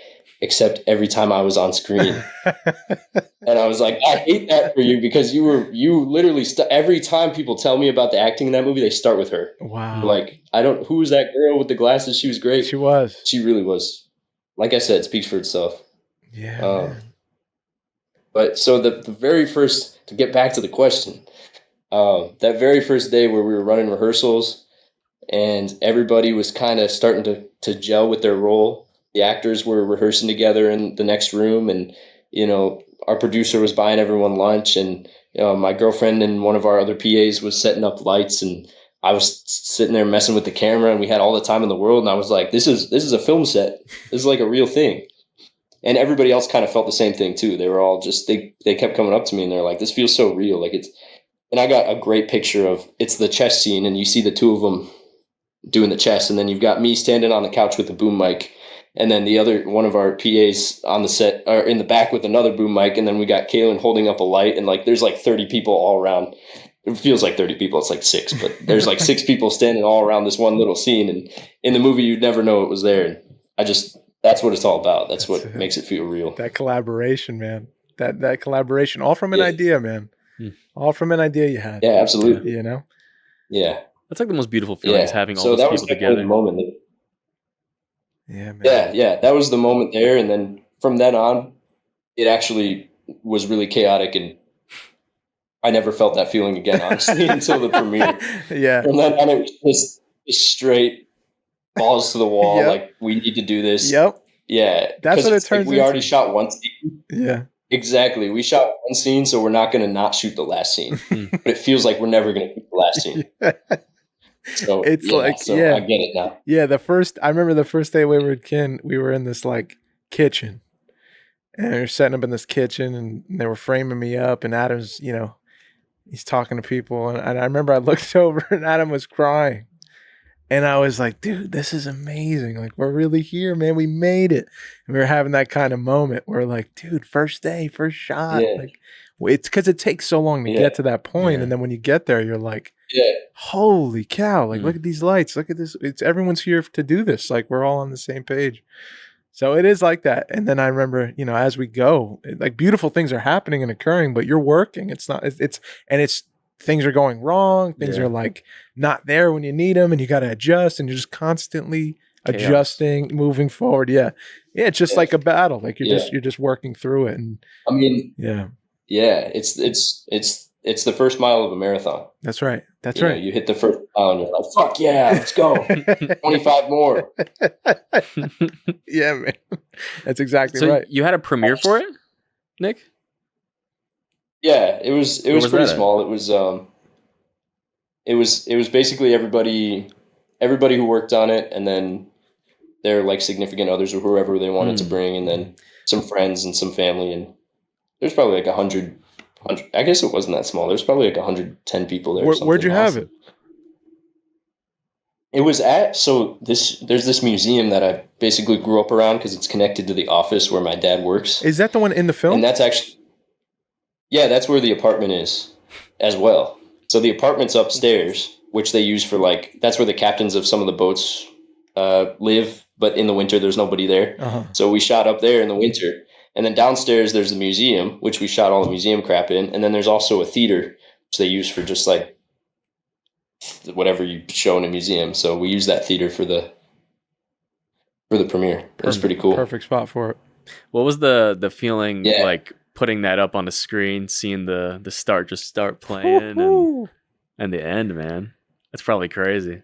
except every time I was on screen. And I was like, I hate that for you, because you literally every time people tell me about the acting in that movie, they start with her. Wow. Like, who was that girl with the glasses? She was great. She was. She really was. Like I said, it speaks for itself. Yeah. Man. But so the very first, to get back to the question, that very first day where we were running rehearsals and everybody was kind of starting to gel with their role. The actors were rehearsing together in the next room, and, our producer was buying everyone lunch, and, my girlfriend and one of our other PAs was setting up lights, and I was sitting there messing with the camera, and we had all the time in the world. And I was like, this is a film set. This is like a real thing. And everybody else kind of felt the same thing too. They were all just, they kept coming up to me and they're like, this feels so real. Like and I got a great picture of, it's the chess scene, and you see the two of them doing the chess. And then you've got me standing on the couch with a boom mic. And then the other one of our PAs on the set, or in the back with another boom mic. And then we got Kaylin holding up a light, and like, there's like 30 people all around. It feels like 30 people. It's like 6, but there's like 6 people standing all around this one little scene. And in the movie, you'd never know it was there. And that's what it's all about. That's what makes it feel real. That collaboration, man. That collaboration, all from an idea, man. All from an idea you had. Yeah, absolutely. Yeah. That's like the most beautiful feeling, is having all those people together. The moment. Yeah, man. Yeah. That was the moment there. And then from then on, it actually was really chaotic, and I never felt that feeling again, honestly, until the premiere. Yeah. From then on, it was just straight balls to the wall. Yep. Like, we need to do this. Yep. Yeah. That's what it turns into. We already shot one scene. Yeah. Exactly. We shot one scene, so we're not going to not shoot the last scene. But it feels like we're never going to shoot the last scene. So I get it now. Yeah, I remember the first day we were at Ken, we were in this like kitchen, and we were setting up in this kitchen, and they were framing me up, and Adam's, he's talking to people, and I remember I looked over and Adam was crying. And I was like, dude, this is amazing. Like, we're really here, man. We made it. And we were having that kind of moment where, like, dude, first day, first shot. Yeah. Like, it's because it takes so long to get to that point. And then when you get there, you're like, holy cow. Like, look at these lights. Look at this. Everyone's here to do this. Like, we're all on the same page. So it is like that. And then I remember, as we go, like, beautiful things are happening and occurring, but you're working. Things are going wrong. Things are like not there when you need them, and you got to adjust, and you're just constantly adjusting, moving forward. Yeah. It's just like a battle. Like you're just working through it. And I mean, yeah. It's the first mile of a marathon. That's right. You hit the first mile and you're like, fuck yeah, let's go. 25 more. Yeah, man. That's exactly right. You had a premiere for it, Nick? Yeah, it was pretty small. It was basically everybody who worked on it, and then their like significant others or whoever they wanted to bring, and then some friends and some family, and there's probably like 100. I guess it wasn't that small. There's probably like 110 people there. Where'd you have it? It was there's this museum that I basically grew up around because it's connected to the office where my dad works. Is that the one in the film? And that's actually. Yeah, that's where the apartment is as well. So the apartment's upstairs, which they use for that's where the captains of some of the boats live. But in the winter, there's nobody there. Uh-huh. So we shot up there in the winter. And then downstairs, there's the museum, which we shot all the museum crap in. And then there's also a theater, which they use for just like whatever you show in a museum. So we use that theater for the premiere. It was pretty cool. Perfect spot for it. What was the feeling like putting that up on the screen, seeing the start playing and the end, man? That's probably crazy.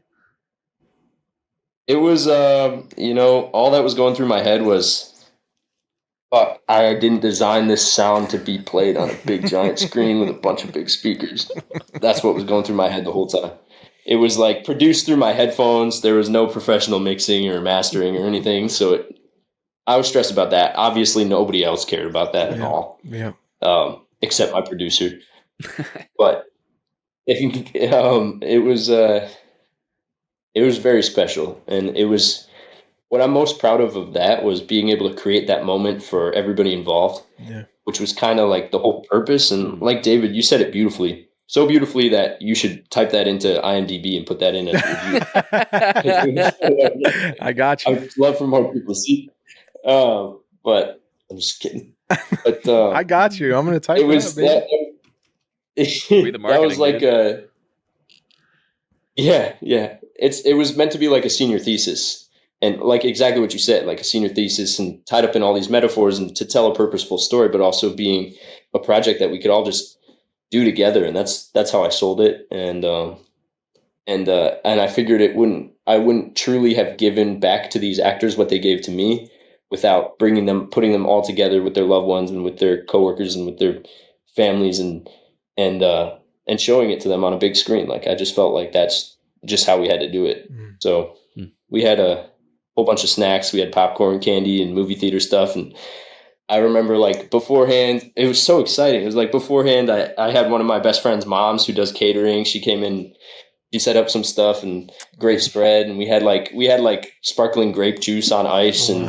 It was, all that was going through my head was, fuck, I didn't design this sound to be played on a big giant screen with a bunch of big speakers. That's what was going through my head the whole time. It was like produced through my headphones. There was no professional mixing or mastering or anything. So I was stressed about that. Obviously, nobody else cared about that at all. Yeah. Except my producer. But it was very special, and it was what I'm most proud of that was being able to create that moment for everybody involved, which was kind of like the whole purpose. And like David, you said it beautifully, so beautifully that you should type that into IMDb and put that in as a review. I got you. I'd love for more people to see. But I'm just kidding. But I got you. I'm going to type it was up, that was like dude. it was meant to be like a senior thesis, and like exactly what you said, like a senior thesis, and tied up in all these metaphors, and to tell a purposeful story, but also being a project that we could all just do together. And that's how I sold it. And I figured I wouldn't truly have given back to these actors what they gave to me without putting them all together with their loved ones and with their coworkers and with their families, and showing it to them on a big screen. Like, I just felt like that's just how we had to do it. So we had a whole bunch of snacks. We had popcorn, candy, and movie theater stuff. And I remember, like, beforehand, it was so exciting. It was like beforehand, I had one of my best friend's moms who does catering. She came in, she set up some stuff and great spread. And we had like sparkling grape juice on ice and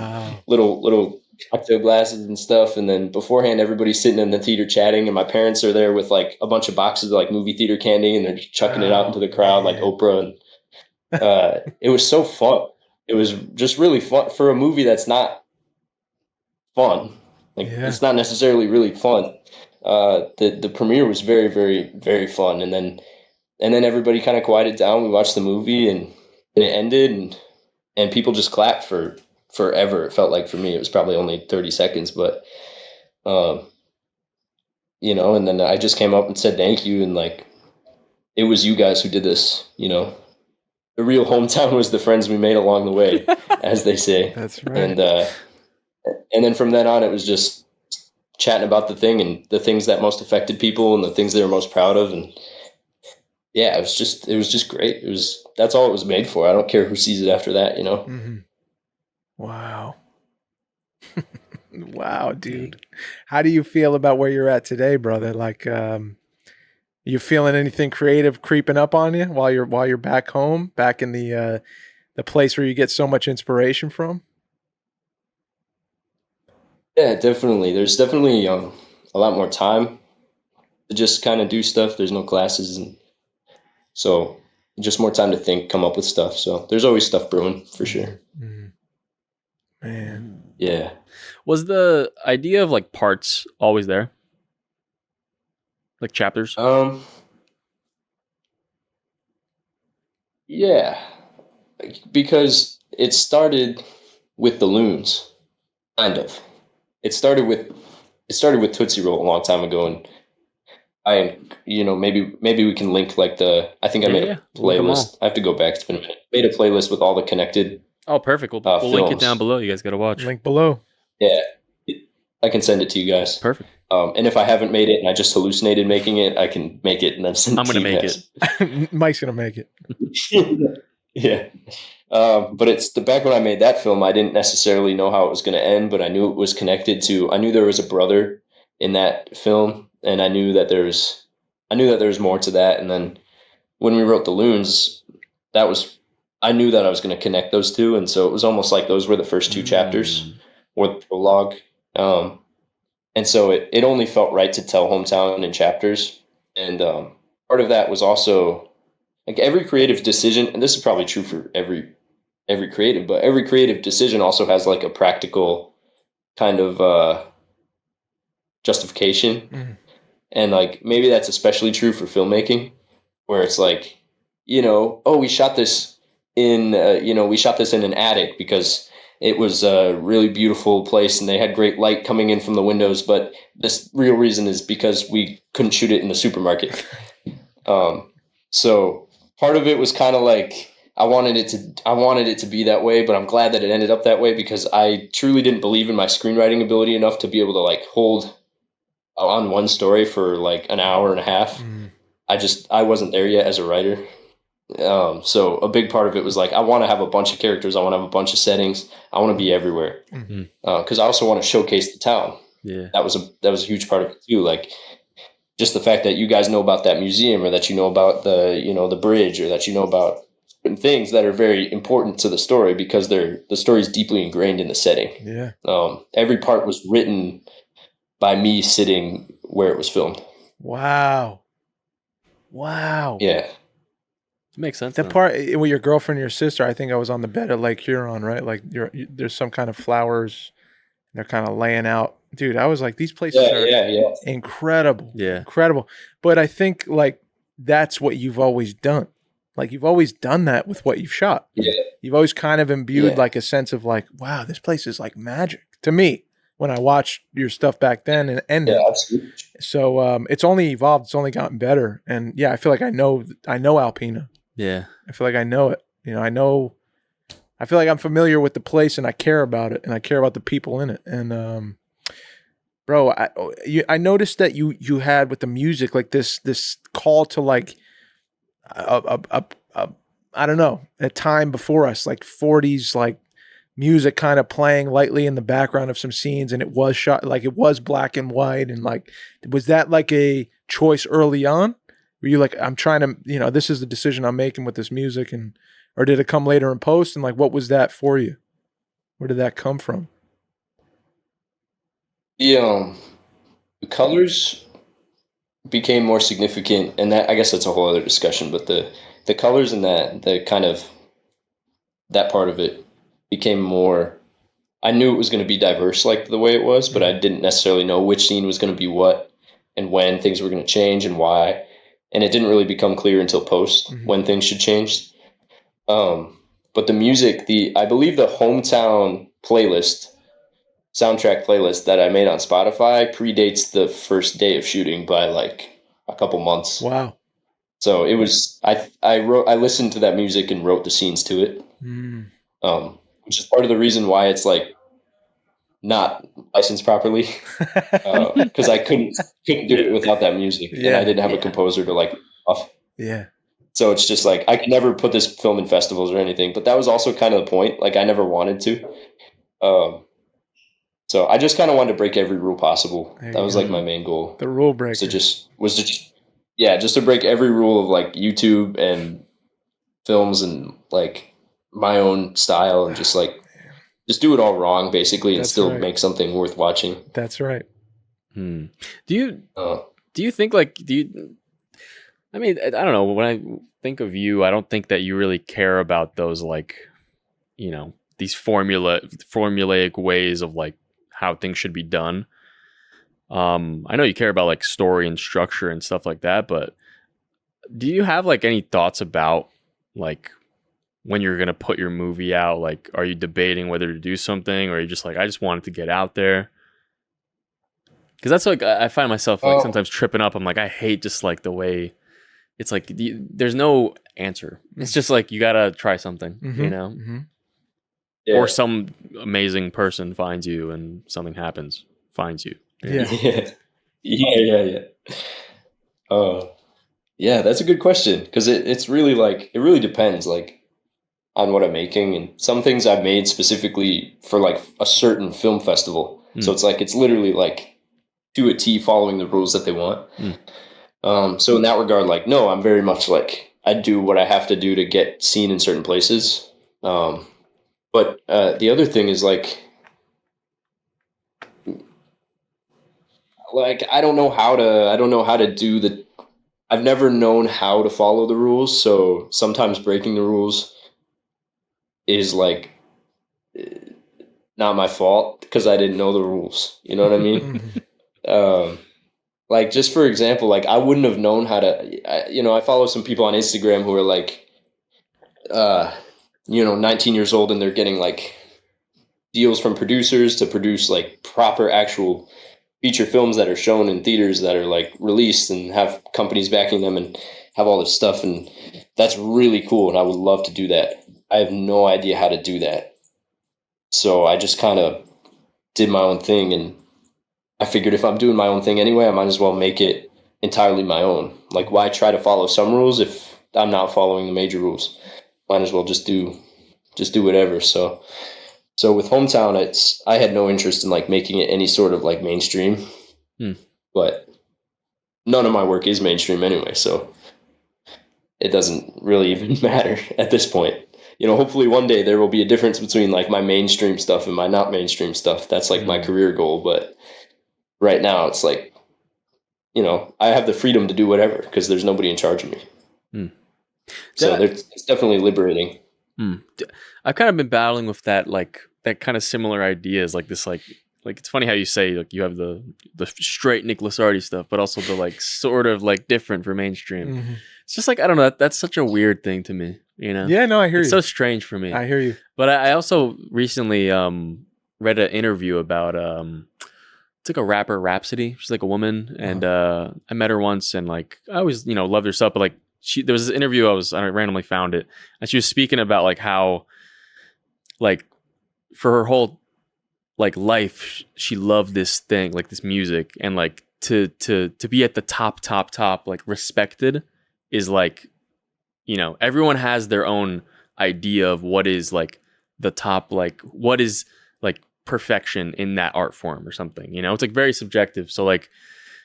little cocktail glasses and stuff. And then beforehand, everybody's sitting in the theater chatting, and my parents are there with like a bunch of boxes of like movie theater candy, and they're chucking it out into the crowd like Oprah. And it was so fun. It was just really fun for a movie that's not fun. Like, it's not necessarily really fun. The premiere was very, very, very fun. And then everybody kind of quieted down. We watched the movie, and it ended, and people just clapped for forever. It felt like, for me, it was probably only 30 seconds, but, and then I just came up and said thank you. And like, it was you guys who did this, the real hometown was the friends we made along the way, as they say. That's right. And then from then on, it was just chatting about the thing and the things that most affected people and the things they were most proud of. And yeah, it was just great. That's all it was made for. I don't care who sees it after that, Mm-hmm. Wow. Wow, dude. How do you feel about where you're at today, brother? Like, you feeling anything creative creeping up on you while you're back home, back in the place where you get so much inspiration from? Yeah, definitely. There's definitely a lot more time to just kind of do stuff. There's no classes, and so just more time to think, come up with stuff. So there's always stuff brewing for sure. Mm-hmm. Man. Yeah. Was the idea of like parts always there? Like chapters? Yeah, because it started with the Loons, kind of. It started with Tootsie Roll a long time ago, and maybe we can link like I think I made a playlist. I have to go back. It's been a minute. Made a playlist with all the connected. Oh, perfect. We'll link it down below. You guys got to watch. Link below. Yeah, I can send it to you guys. Perfect. And if I haven't made it and I just hallucinated making it, I can make it and then send it to you guys. I'm going to make it. Mike's going to make it. Yeah. But it's back when I made that film, I didn't necessarily know how it was going to end, but I knew it was connected to, I knew there was a brother in that film, and I knew that there was more to that. And then when we wrote The Loons, I knew that I was going to connect those two. And so it was almost like those were the first two chapters or the prologue. And so it only felt right to tell hometown in chapters. And part of that was also like every creative decision, and this is probably true for every creative, but every creative decision also has like a practical kind of justification. Mm-hmm. And like maybe that's especially true for filmmaking, where it's like, we shot this in an attic because it was a really beautiful place and they had great light coming in from the windows. But this real reason is because we couldn't shoot it in the supermarket. So part of it was kind of like I wanted it to be that way, but I'm glad that it ended up that way because I truly didn't believe in my screenwriting ability enough to be able to like hold on one story for like an hour and a half. I wasn't there yet as a writer. So a big part of it was like, I want to have a bunch of characters. I want to have a bunch of settings. I want to be everywhere. Cause I also want to showcase the town. Yeah. That was a huge part of it too. Like just the fact that you guys know about that museum or that you know about the bridge or that you know about things that are very important to the story because the story is deeply ingrained in the setting. Yeah. Every part was written by me sitting where it was filmed. Wow. Yeah. It makes sense. The part with your girlfriend and your sister, I think I was on the bed at Lake Huron, right? Like there's some kind of flowers. They're kind of laying out. Dude, I was like, these places are incredible. Yeah. Incredible. But I think like that's what you've always done. Like you've always done that with what you've shot. Yeah. You've always kind of imbued like a sense of like, wow, this place is like magic to me when I watched your stuff back then and yeah, absolutely. So it's only evolved. It's only gotten better. And yeah, I feel like I know Alpena. Yeah. I feel like I know it. You know, I feel like I'm familiar with the place and I care about it and I care about the people in it. And, bro, I noticed that you had with the music, like this call to like, I don't know, a time before us, like 40s, like music kind of playing lightly in the background of some scenes. And it was shot, like it was black and white. And like, was that like a choice early on? Were you like, I'm trying to, this is the decision I'm making with this music, or did it come later in post? And like, what was that for you? Where did that come from? The colors became more significant, and that I guess that's a whole other discussion. But the colors and the kind of that part of it became more. I knew it was going to be diverse, like the way it was, but I didn't necessarily know which scene was going to be what and when things were going to change and why. And it didn't really become clear until post when things should change. But the music, I believe the hometown soundtrack playlist that I made on Spotify predates the first day of shooting by like a couple months. Wow. So it was, I listened to that music and wrote the scenes to it. Which is part of the reason why it's like not licensed properly. Cause I couldn't do it without that music. Yeah, and I didn't have a composer to like off. Yeah. So it's just like, I could never put this film in festivals or anything, but that was also kind of the point. Like I never wanted to. So I just kind of wanted to break every rule possible. That was like my main goal. The rule breaker. Just to break every rule of like YouTube and films and like my own style and just do it all wrong basically and still make something worth watching. That's right. Do you think like, I mean, I don't know. When I think of you, I don't think that you really care about those like, these formulaic ways of like how things should be done. I know you care about like story and structure and stuff like that, but do you have like any thoughts about like when you're going to put your movie out? Like, are you debating whether to do something, or are you just like, I just want it to get out there? Because that's like, I find myself like sometimes tripping up. I'm like, I hate just like the way it's like, there's no answer. It's just like, you got to try something, Yeah. Or some amazing person finds you and something happens, finds you. Yeah. Yeah. Yeah, that's a good question. Because it's really like, it really depends like on what I'm making. And some things I've made specifically for like a certain film festival. So it's like, it's literally like to a T following the rules that they want. So in that regard, like, no, I'm very much like, I do what I have to do to get seen in certain places. But the other thing is like I don't know how to do I've never known how to follow the rules. So sometimes breaking the rules is like not my fault because I didn't know the rules. You know what I mean? Like just for example, like I wouldn't have known how to, I follow some people on Instagram who are like, 19 years old and they're getting like deals from producers to produce like proper actual feature films that are shown in theaters that are like released and have companies backing them and have all this stuff. And that's really cool, and I would love to do that. I have no idea how to do that. So I just kind of did my own thing, and I figured if I'm doing my own thing anyway, I might as well make it entirely my own. Like, why try to follow some rules if I'm not following the major rules? Might as well just do whatever. So with Hometown, I had no interest in like making it any sort of like mainstream, but none of my work is mainstream anyway, so it doesn't really even matter at this point. You know, hopefully one day there will be a difference between like my mainstream stuff and my not mainstream stuff. That's like my career goal, but right now it's like, you know, I have the freedom to do whatever because there's nobody in charge of me. So it's definitely liberating. I've kind of been battling with that, like that kind of similar ideas, like this, like it's funny how you say like you have the straight Nick Lusardi stuff, but also the like sort of like different for mainstream. It's just like, I don't know, that's such a weird thing to me, you know? Yeah, no, I hear you. It's so strange for me. I hear you. But I also recently read an interview about it's like a rapper, Rhapsody. She's like a woman, and I met her once, and like I always, you know, loved her stuff, but like there was this interview I randomly found it, and she was speaking about like how like for her whole like life she loved this thing, like this music, and like to be at the top like respected is like, you know, everyone has their own idea of what is like the top, like what is like perfection in that art form or something, you know? It's like very subjective. So like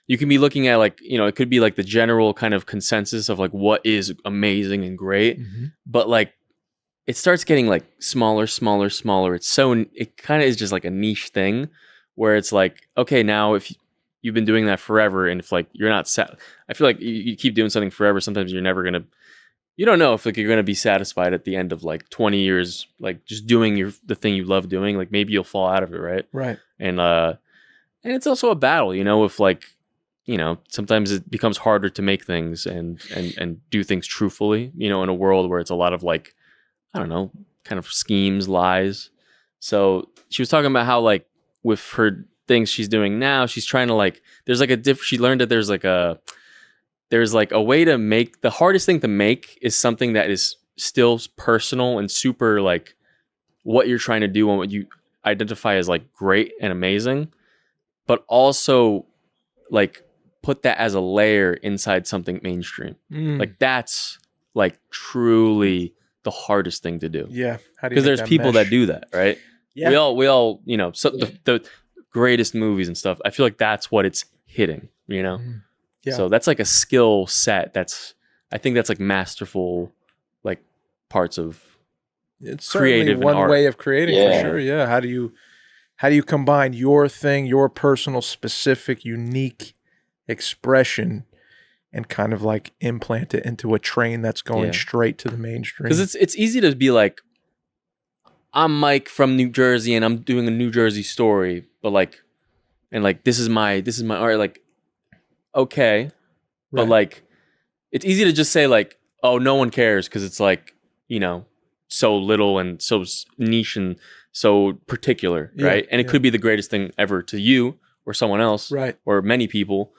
you can be looking at like, you know, it could be like the general kind of consensus of like what is amazing and great, but like it starts getting like smaller. It kind of is just like a niche thing where it's like, okay, now if you've been doing that forever, and if like you're not I feel like you keep doing something forever, sometimes you're never gonna, you don't know if like you're gonna be satisfied at the end of like 20 years, like just doing the thing you love doing. Like maybe you'll fall out of it, right? And it's also a battle, you know, if like, you know, sometimes it becomes harder to make things and do things truthfully, you know, in a world where it's a lot of like, I don't know, kind of schemes, lies. So she was talking about how like with her things she's doing now, she's trying to like, there's like she learned that there's like a way to make, the hardest thing to make is something that is still personal and super like what you're trying to do and what you identify as like great and amazing, but also like put that as a layer inside something mainstream. Like that's like truly the hardest thing to do. Yeah. Because there's people that do that, right? Yeah. We all, you know, so the greatest movies and stuff, I feel like that's what it's hitting, you know? Yeah. So that's like a skill set I think that's like masterful, like parts of it's creative one art. way of creating for sure. Yeah. How do you combine your thing, your personal, specific, unique expression and kind of like implant it into a train that's going straight to the mainstream? Because it's easy to be like, I'm Mike from New Jersey and I'm doing a New Jersey story, but like, and like this is my art, like, okay, but like it's easy to just say like, oh, no one cares because it's like, you know, so little and so niche and so particular, right? And it could be the greatest thing ever to you or someone else, or many people.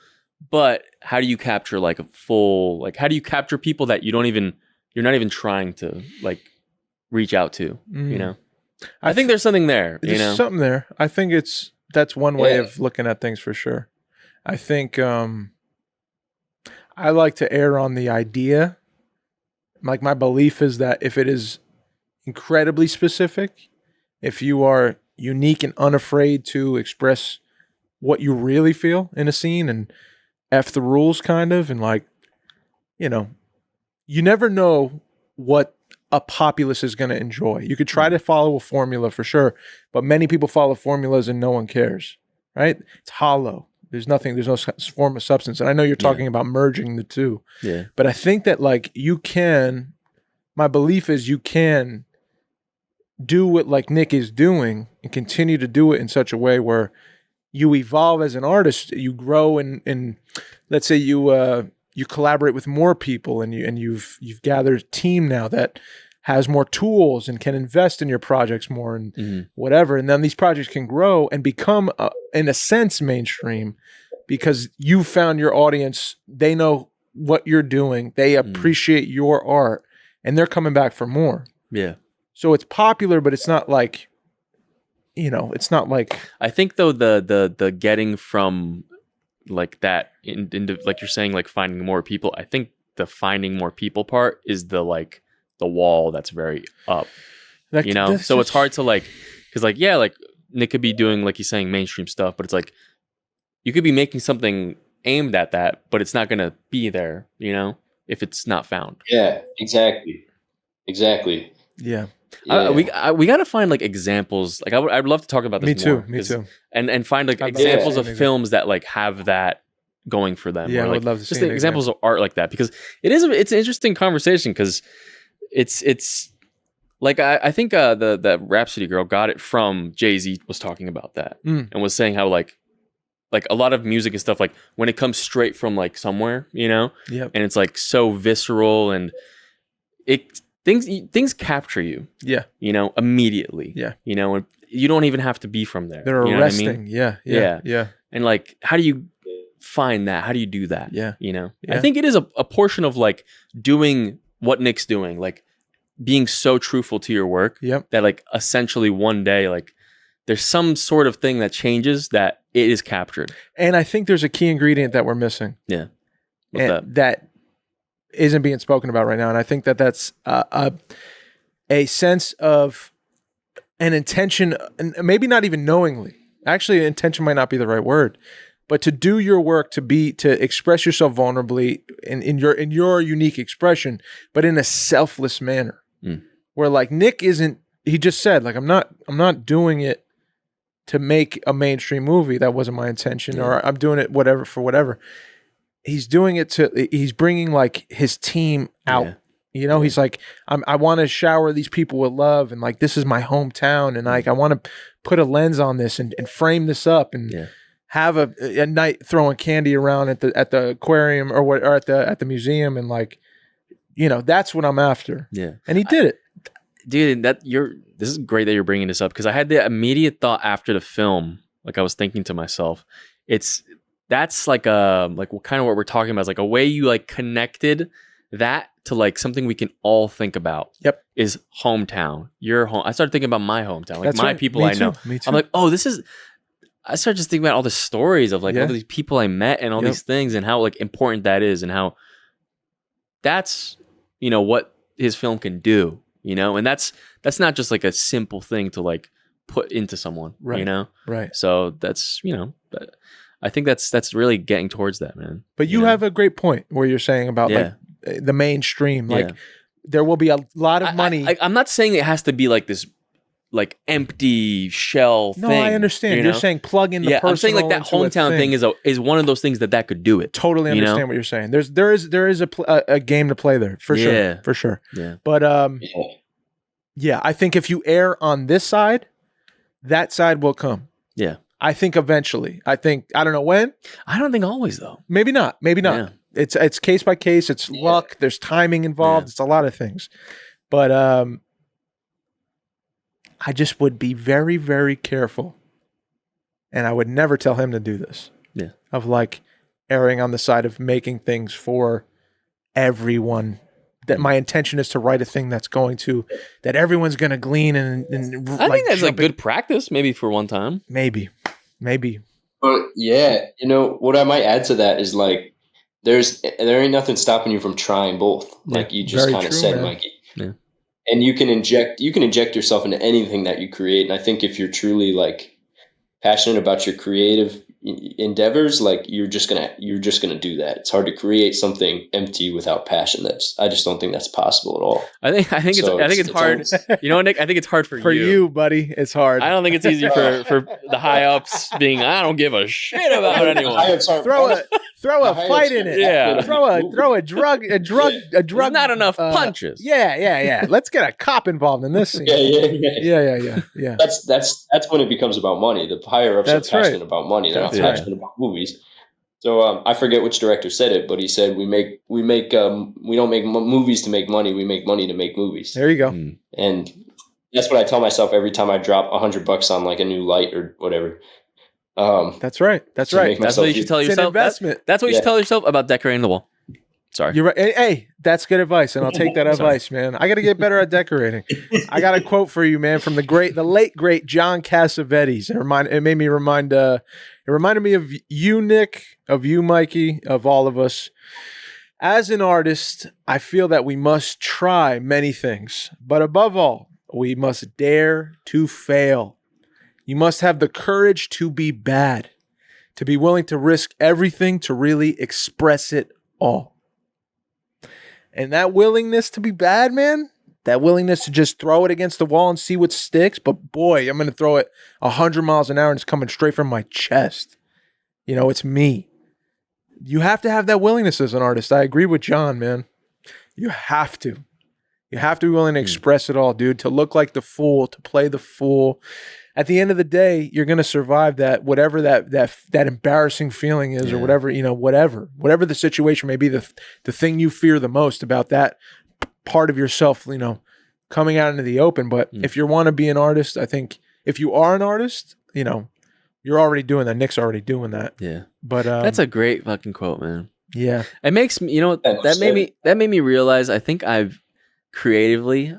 But how do you capture like a full, like how do you capture people that you're not even trying to like reach out to, you know? I think there's something there, you know? There's something there. I think that's one way of looking at things for sure. I think I like to err on the idea. Like my belief is that if it is incredibly specific, if you are unique and unafraid to express what you really feel in a scene and F the rules kind of, and like, you know, you never know what a populace is going to enjoy. You could try to follow a formula for sure, but many people follow formulas and no one cares, right? It's hollow. There's no form of substance. And I know you're talking about merging the two, but I think that like my belief is you can do what like Nick is doing and continue to do it in such a way where you evolve as an artist, you grow, and let's say you collaborate with more people, and you've gathered a team now that has more tools and can invest in your projects more and whatever, and then these projects can grow and become in a sense mainstream because you found your audience. They know what you're doing. They appreciate your art, and they're coming back for more. Yeah. So it's popular, but it's not like, it's not like. I think though the getting from like that into like you're saying, like finding more people. I think the finding more people part is the wall that's very up. So it's hard to because like Nick could be doing, like he's saying, mainstream stuff, but it's like you could be making something aimed at that, but it's not gonna be there, if it's not found. Yeah, exactly. Yeah. We got to find like examples. Like I'd love to talk about this. Me too. And find like examples of films that like have that going for them. Yeah, or, I like, would love to see just examples of art like that, because it's an interesting conversation, because it's like I think the Rhapsody girl got it from Jay-Z was talking about that and was saying how like a lot of music and stuff, like when it comes straight from like somewhere, and it's like so visceral and things capture you. Yeah. Immediately. Yeah. And you don't even have to be from there. They're arresting. I mean? Yeah. And like, how do you find that? How do you do that? Yeah. I think it is a portion of like doing what Nick's doing, like being so truthful to your work that like essentially one day, like there's some sort of thing that changes, that it is captured. And I think there's a key ingredient that we're missing. Yeah. That isn't being spoken about right now. And I think that's a sense of an intention, and maybe not even knowingly. Actually, intention might not be the right word, but to do your work, to express yourself vulnerably in your unique expression, but in a selfless manner. Where like Nick isn't, he just said, like, I'm not doing it to make a mainstream movie. That wasn't my intention, or I'm doing it for whatever. He's doing it he's bringing like his team out. He's like, I want to shower these people with love, and like, this is my hometown, and like, I want to put a lens on this and frame this up and have a night throwing candy around at the aquarium or at the museum, and like, that's what I'm after. Yeah. And he did it. Dude, this is great that you're bringing this up, because I had the immediate thought after the film, like I was thinking to myself, that's like what kind of what we're talking about is like a way you like connected that to like something we can all think about. Yep. Is hometown. Your home. I started thinking about my hometown, like that's my people I know. Me too. I'm like, oh, I started just thinking about all the stories of like all these people I met and all these things, and how like important that is, and how that's, what his film can do, and that's not just like a simple thing to like put into someone, right. Right. So that's, I think that's really getting towards that, man. But you have a great point where you're saying about like the mainstream, like there will be a lot of money. I'm not saying it has to be like this, like empty shell thing. No, I understand. You're saying plug in the personal. I'm saying like that hometown thing is one of those things that could do it. Totally understand what you're saying. There is a game to play there for sure. Yeah. But I think if you err on this side, that side will come. Yeah. I think eventually. I don't know when. I don't think always though. Maybe not. Yeah. It's case by case. It's luck. There's timing involved. It's a lot of things. But I just would be very, very careful. And I would never tell him to do this. Yeah. Of like erring on the side of making things for everyone. That my intention is to write a thing that everyone's going to glean and I think that's like good practice, maybe for one time. Maybe. But what I might add to that is like, there ain't nothing stopping you from trying both. Like you just kind of said, man. Mikey. Yeah. And you can inject yourself into anything that you create. And I think if you're truly like passionate about your creative endeavors, like you're just gonna do that. It's hard to create something empty without passion. I just don't think that's possible at all. I think it's hard. Nick, I think it's hard for you, buddy. It's hard. I don't think it's easy for the high ups being, I don't give a shit about anyone. Throw a fight in it. Yeah. Throw a drug. There's not enough punches. Yeah. Let's get a cop involved in this scene. Yeah. That's when it becomes about money. The higher ups are passionate about money. They're not passionate about movies. So I forget which director said it, but he said we don't make movies to make money. We make money to make movies. There you go. And that's what I tell myself every time I drop $100 on like a new light or whatever. That's right. That's what you should tell yourself. It's an investment. That's what you should tell yourself about decorating the wall. Sorry. You're right. Hey, that's good advice, and I'll take that advice, man. I got to get better at decorating. I got a quote for you, man, from the late great John Cassavetes. It reminded me of you, Nick, of you, Mikey, of all of us. As an artist, I feel that we must try many things, but above all, we must dare to fail. You must have the courage to be bad, to be willing to risk everything to really express it all. And that willingness to be bad, man, that willingness to just throw it against the wall and see what sticks, but boy, I'm going to throw it 100 miles an hour and it's coming straight from my chest. You know, it's me. You have to have that willingness as an artist. I agree with John, man. You have to. You have to be willing to express it all, dude, to look like the fool, to play the fool. At the end of the day, you're going to survive that, whatever that embarrassing feeling is, or whatever, whatever the situation may be, the thing you fear the most about that part of yourself, coming out into the open. But if you want to be an artist, I think if you are an artist, you're already doing that. Nick's already doing that. Yeah. But that's a great fucking quote, man. Yeah. It makes me, that made me realize, I think I've creatively,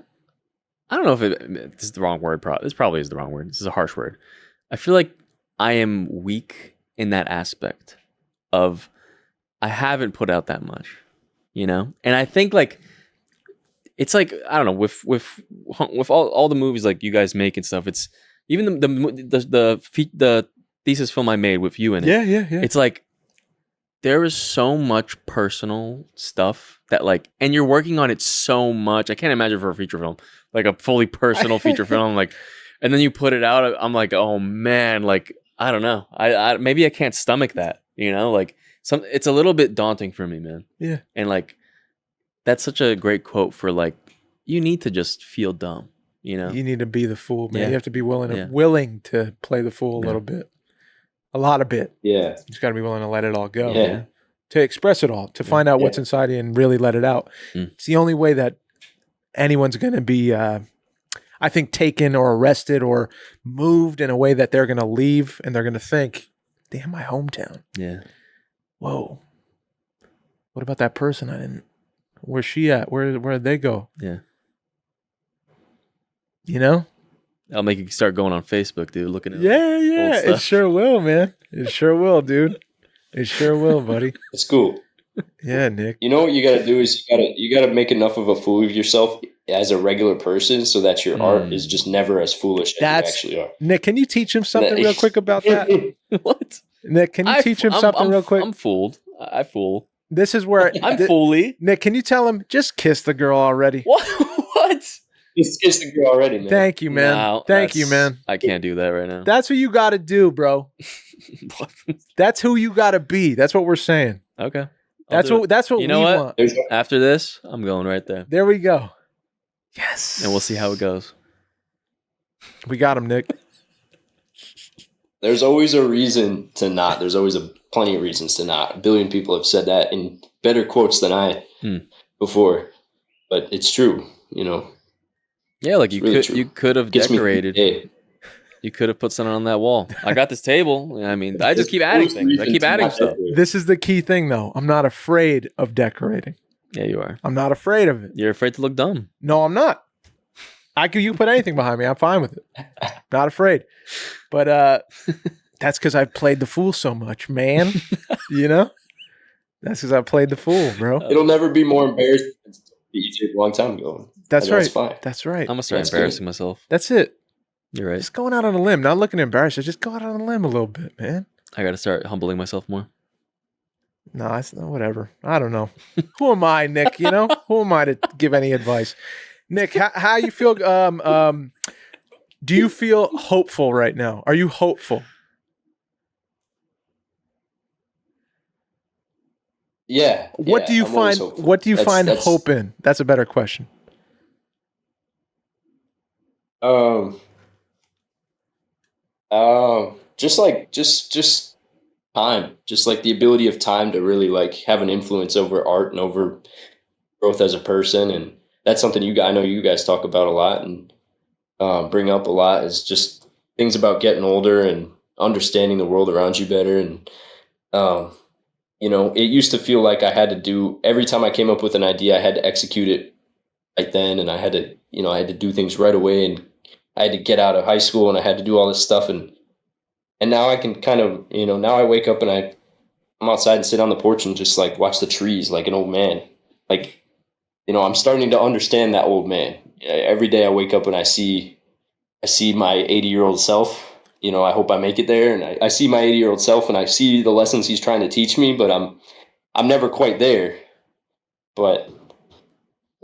I don't know if this is the wrong word. This probably is the wrong word. This is a harsh word. I feel like I am weak in that aspect of I haven't put out that much, and I think it's like, I don't know, with all the movies like you guys make and stuff. It's even the thesis film I made with you in it. Yeah. It's like there is so much personal stuff that and you're working on it so much. I can't imagine for a feature film, like a fully personal feature film, and then you put it out. I'm like, oh man, I don't know. I maybe I can't stomach that. It's a little bit daunting for me, man. Yeah. And that's such a great quote for you need to just feel dumb. You need to be the fool, man. Yeah. You have to be willing to play the fool a little bit. A lot of bit. Yeah. You just got to be willing to let it all go. Yeah. To express it all, to find out what's inside you and really let it out. It's the only way that anyone's going to be, I think, taken or arrested or moved in a way that they're going to leave and they're going to think, damn, my hometown. Yeah. Whoa. What about that person? Where's she at? Where did they go? Yeah. I'll make you start going on Facebook, dude, looking at Yeah. It sure will, man. It sure will, dude. It sure will, buddy. It's cool. Yeah, Nick. You know what you got to do is you got to make enough of a fool of yourself as a regular person so that your art is just never as foolish as you actually are. Nick, can you teach him something real quick about that? What? Nick, can you teach him something real quick? I'm fooled. I fool. This is where I'm fooly. Nick, can you tell him just kiss the girl already? What? Just kiss the girl already, man. Thank you, man. No, Thank you, man. I can't do that right now. That's what you got to do, bro. That's who you got to be. That's what we're saying. Okay. That's what we want. After this, I'm going right there. There we go. Yes. And we'll see how it goes. We got him, Nick. There's always a reason to not. There's always plenty of reasons to not. A billion people have said that in better quotes than I before. But it's true, Yeah, you could have decorated. You could have put something on that wall. I got this table. I mean, I just keep adding things. I keep adding stuff. This is the key thing, though. I'm not afraid of decorating. Yeah, you are. I'm not afraid of it. You're afraid to look dumb. No, I'm not. You put anything behind me. I'm fine with it. Not afraid. But that's because I've played the fool so much, man. That's because I played the fool, bro. It'll never be more embarrassing than a long time ago. That's right. That's fine. That's right. I'm going to start embarrassing myself. That's it. You're right. Just going out on a limb, not looking embarrassed. Just go out on a limb a little bit, man. I got to start humbling myself more. No, it's not, whatever. I don't know. Who am I, Nick? Who am I to give any advice? Nick, how you feel? Do you feel hopeful right now? Are you hopeful? Yeah. What do you find? What do you find hope in? That's a better question. Just time, just the ability of time to really have an influence over art and over growth as a person. And that's something I know you guys talk about a lot and bring up a lot, is just things about getting older and understanding the world around you better. And it used to feel like I had to do, every time I came up with an idea, I had to execute it right then. And I had to do things right away. And I had to get out of high school and I had to do all this stuff. And now I can kind of, now I wake up and I'm outside and sit on the porch and just like watch the trees like an old man. Like, I'm starting to understand that old man. Every day I wake up and I see my 80-year-old self. I hope I make it there. And I see my 80-year-old self and I see the lessons he's trying to teach me, but I'm never quite there. But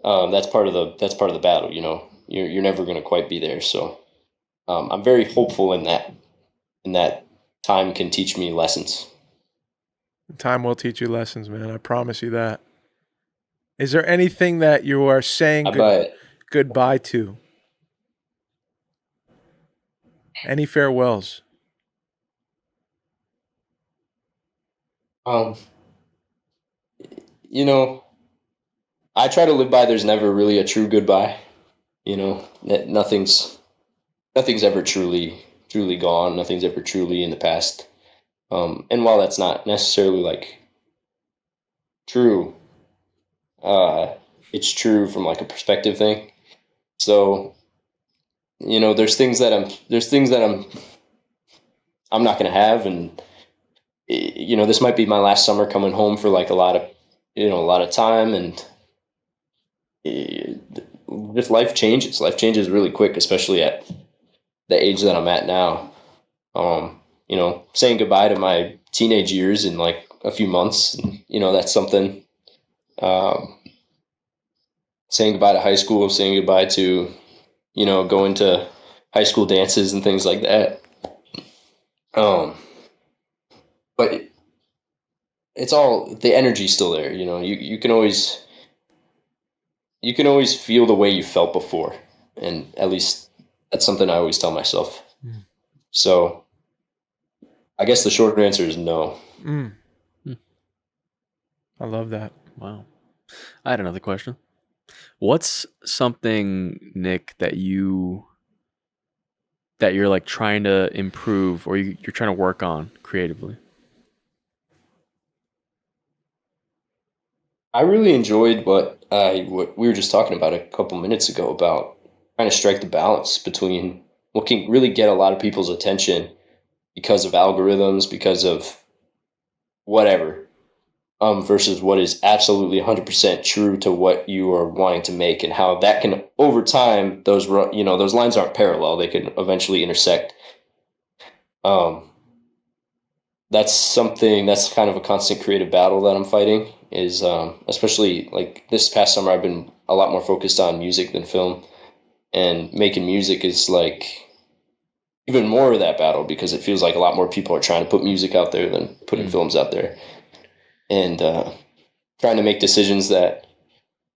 that's part of the battle. You're never going to quite be there. So I'm very hopeful in that time can teach me lessons. Time will teach you lessons, man. I promise you that. Is there anything that you are saying goodbye to? Any farewells? I try to live by there's never really a true goodbye. That nothing's ever truly gone. Nothing's ever truly in the past. And while that's not necessarily like true, it's true from like a perspective thing. So, there's things that I'm not going to have. And, this might be my last summer coming home for like a lot of time. And just life changes. Life changes really quick, especially at the age that I'm at now. Saying goodbye to my teenage years in like a few months, that's something. Saying goodbye to high school, saying goodbye to, going to high school dances and things like that. But it's all, the energy's still there. You can always feel the way you felt before. And at least that's something I always tell myself. Mm. So I guess the short answer is no. Mm. I love that. Wow. I had another question. What's something, Nick, that you're like trying to improve or you're trying to work on creatively? I really enjoyed what we were just talking about a couple minutes ago about trying to strike the balance between what can really get a lot of people's attention because of algorithms, because of whatever, versus what is absolutely 100% true to what you are wanting to make, and how that can, over time, those lines aren't parallel. They can eventually intersect. That's kind of a constant creative battle that I'm fighting, is especially like this past summer, I've been a lot more focused on music than film, and making music is like even more of that battle because it feels like a lot more people are trying to put music out there than putting films out there. And trying to make decisions that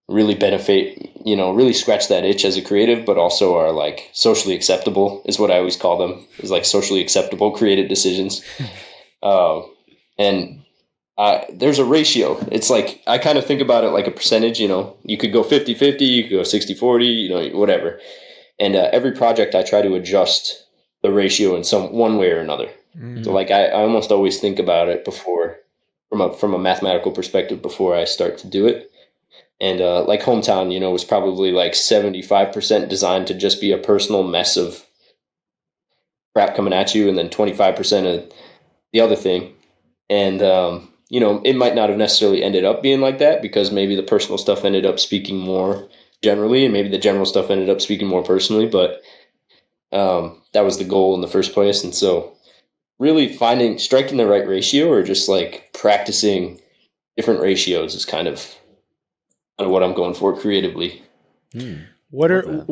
really benefit, really scratch that itch as a creative, but also are like socially acceptable is what I always call them, is like socially acceptable creative decisions. And there's a ratio. It's like, I kind of think about it like a percentage, you could go 50-50, you could go 60-40, whatever. And every project I try to adjust the ratio in one way or another. Mm-hmm. So like I almost always think about it before, from a mathematical perspective, before I start to do it. And like Hometown, was probably like 75% designed to just be a personal mess of crap coming at you, and then 25% of the other thing. And it might not have necessarily ended up being like that, because maybe the personal stuff ended up speaking more generally, and maybe the general stuff ended up speaking more personally, but that was the goal in the first place. And so really striking the right ratio, or just like practicing different ratios, is kind of what I'm going for creatively. What are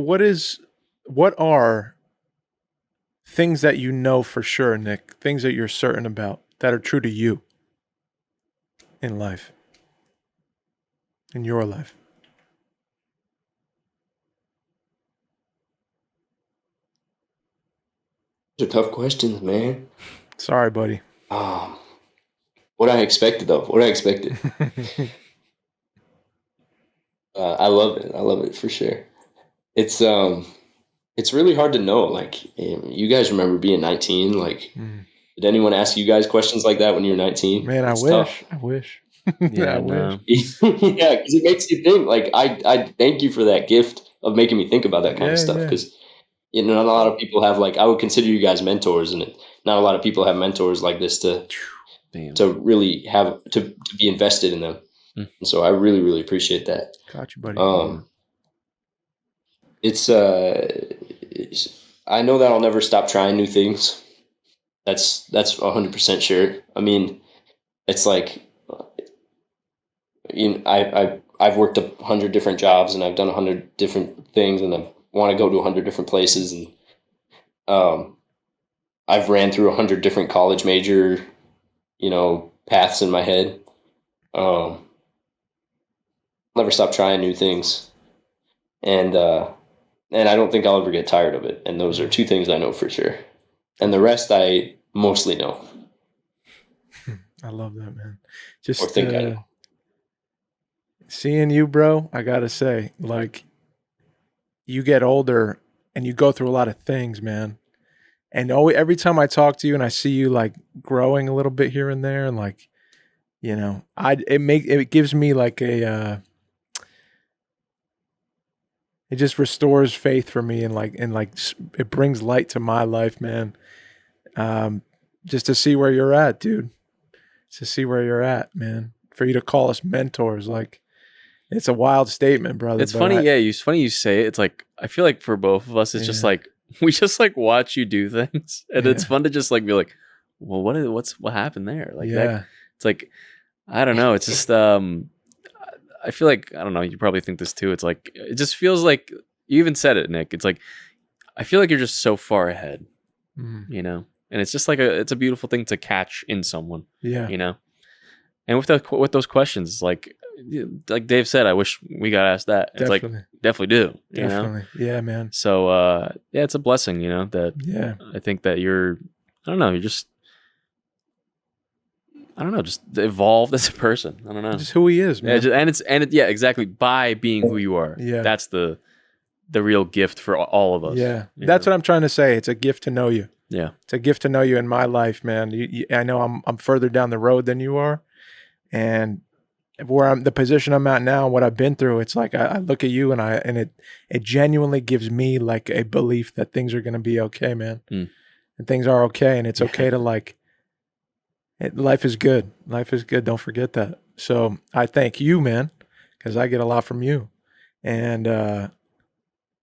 things that you know for sure, Nick, things that you're certain about that are true to you in life, in your life? Those are tough questions, man. Sorry, buddy. What I expected, though. What I expected. I love it. I love it for sure. It's really hard to know. Like, you guys remember being 19, like, Did anyone ask you guys questions like that when you were 19? Man, I wish. Yeah, I wish. Yeah, because it makes you think. Like, I thank you for that gift of making me think about that kind of stuff. Because not a lot of people have, like, I would consider you guys mentors, and not a lot of people have mentors like this to really have to be invested in them. And so I really, really appreciate that. Got you, buddy. It's I know that I'll never stop trying new things. That's 100% sure. I mean, it's like, I've worked 100 different jobs, and I've done 100 different things, and I want to go to 100 different places, and I've ran through 100 different college major, paths in my head. Never stop trying new things, and I don't think I'll ever get tired of it. And those are two things I know for sure, and the rest I mostly know. I love that, man. Just or think I know. Seeing you, bro, I gotta say, like, you get older and you go through a lot of things, man. And every time I talk to you and I see you like growing a little bit here and there, and like, it gives me like it just restores faith for me, and it brings light to my life, man. Just to see where you're at, dude. To see where you're at, man. For you to call us mentors, like, it's a wild statement, brother. It's funny, it's funny you say it. It's like, I feel like for both of us, it's just like, we just like watch you do things, and it's fun to just like be like, well, what happened there? Like, it's like, I don't know. It's just, I feel like, I don't know. You probably think this too. It's like, it just feels like, you even said it, Nick. It's like, I feel like you're just so far ahead, and it's just like it's a beautiful thing to catch in someone, and with those questions, like Dave said, I wish we got asked that. It's like, definitely do, yeah, man. So it's a blessing, that I think that you're just evolved as a person. I don't know, just who he is, man. Exactly, by being who you are. That's the real gift for all of us. That's what I'm trying to say. It's a gift to know you. It's a gift to know you in my life, man. I know I'm further down the road than you are, and where the position I'm at now, what I've been through, it's like I look at you and it genuinely gives me like a belief that things are going to be okay, man. And things are okay, and it's okay to life is good. Life is good. Don't forget that. So I thank you, man, because I get a lot from you. And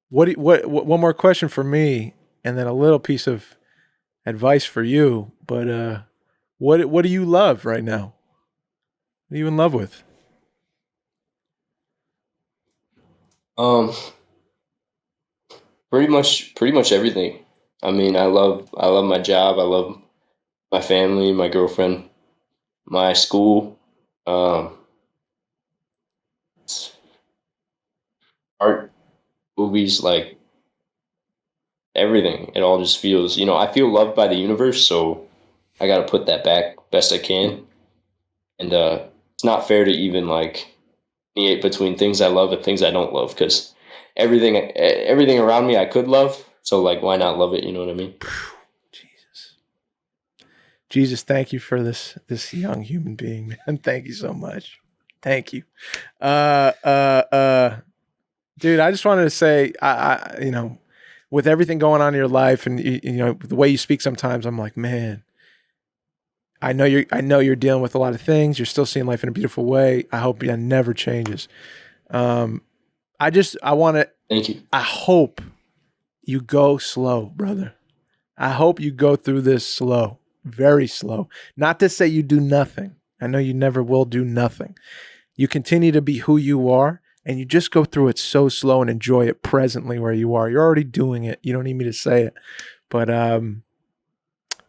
what one more question for me, and then a little piece of advice for you. But what do you love right now? What are you in love with? Pretty much everything. I mean, I love my job. I love my family, my girlfriend, my school, art, movies, like everything. It all just feels, I feel loved by the universe, so I got to put that back best I can. And it's not fair to even like delineate between things I love and things I don't love, because everything around me I could love. So like, why not love it? You know what I mean? Jesus, thank you for this young human being, man. Thank you so much. Thank you. Dude, I just wanted to say, I with everything going on in your life, and the way you speak sometimes, I'm like, man, I know you're dealing with a lot of things. You're still seeing life in a beautiful way. I hope that never changes. I want to thank you. I hope you go slow, brother. I hope you go through this slow, very slow. Not to say you do nothing. I know you never will do nothing. You continue to be who you are, and you just go through it so slow and enjoy it presently where you are. You're already doing it. You don't need me to say it. But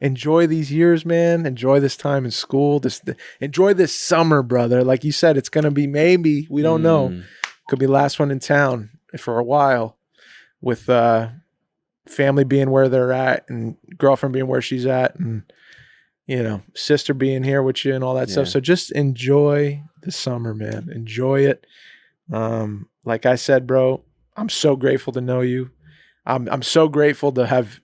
enjoy these years, man. Enjoy this time in school. Enjoy this summer, brother. Like you said, it's going to be, maybe, we don't know. Could be last one in town for a while, with family being where they're at, and girlfriend being where she's at, and sister being here with you and all that stuff. So just enjoy the summer, man. Enjoy it. Like I said, bro, I'm so grateful to know you. I'm so grateful to have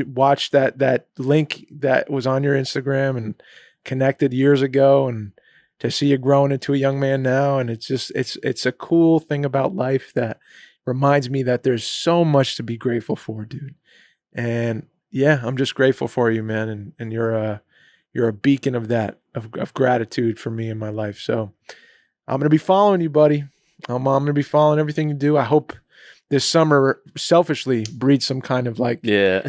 watch that link that was on your Instagram and connected years ago, and to see you growing into a young man now. And it's a cool thing about life that reminds me that there's so much to be grateful for, dude. And yeah, I'm just grateful for you, man. And you're a beacon of that, of gratitude for me in my life. So I'm going to be following you, buddy. I'm going to be following everything you do. I hope this summer selfishly breeds some kind of like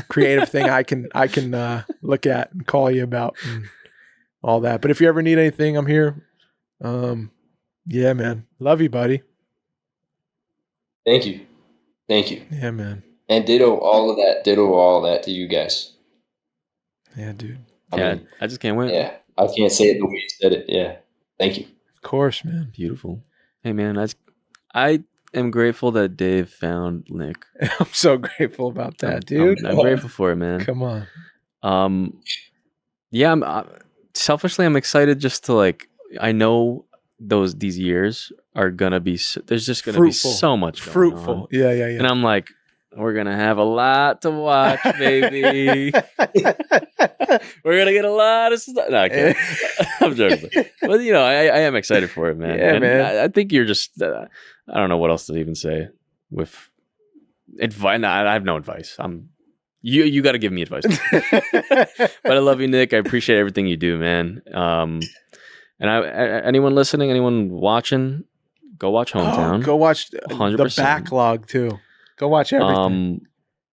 creative thing I can look at and call you about and all that. But if you ever need anything, I'm here. Yeah, man. Love you, buddy. Thank you. Yeah, man. And ditto all of that to you guys. Yeah, dude. I mean, I just can't wait. Yeah, I can't say it the way you said it. Yeah, thank you. Of course, man. Beautiful. Hey, man, I am grateful that Dave found Nick. I'm so grateful about that, dude. I'm grateful for it, man. Come on. Yeah, selfishly, I'm excited just to like. I know these years are gonna be. There's just gonna be so much going on. Yeah. And I'm like, we're gonna have a lot to watch, baby. We're gonna get a lot of stuff. No, I can't. I'm joking, but I am excited for it, man. Yeah, and man. I think you're just. I don't know what else to even say with advice. I have no advice. You got to give me advice. But I love you, Nick. I appreciate everything you do, man. And anyone listening, anyone watching, go watch Hometown. Go watch 100%. the backlog too. Go watch everything.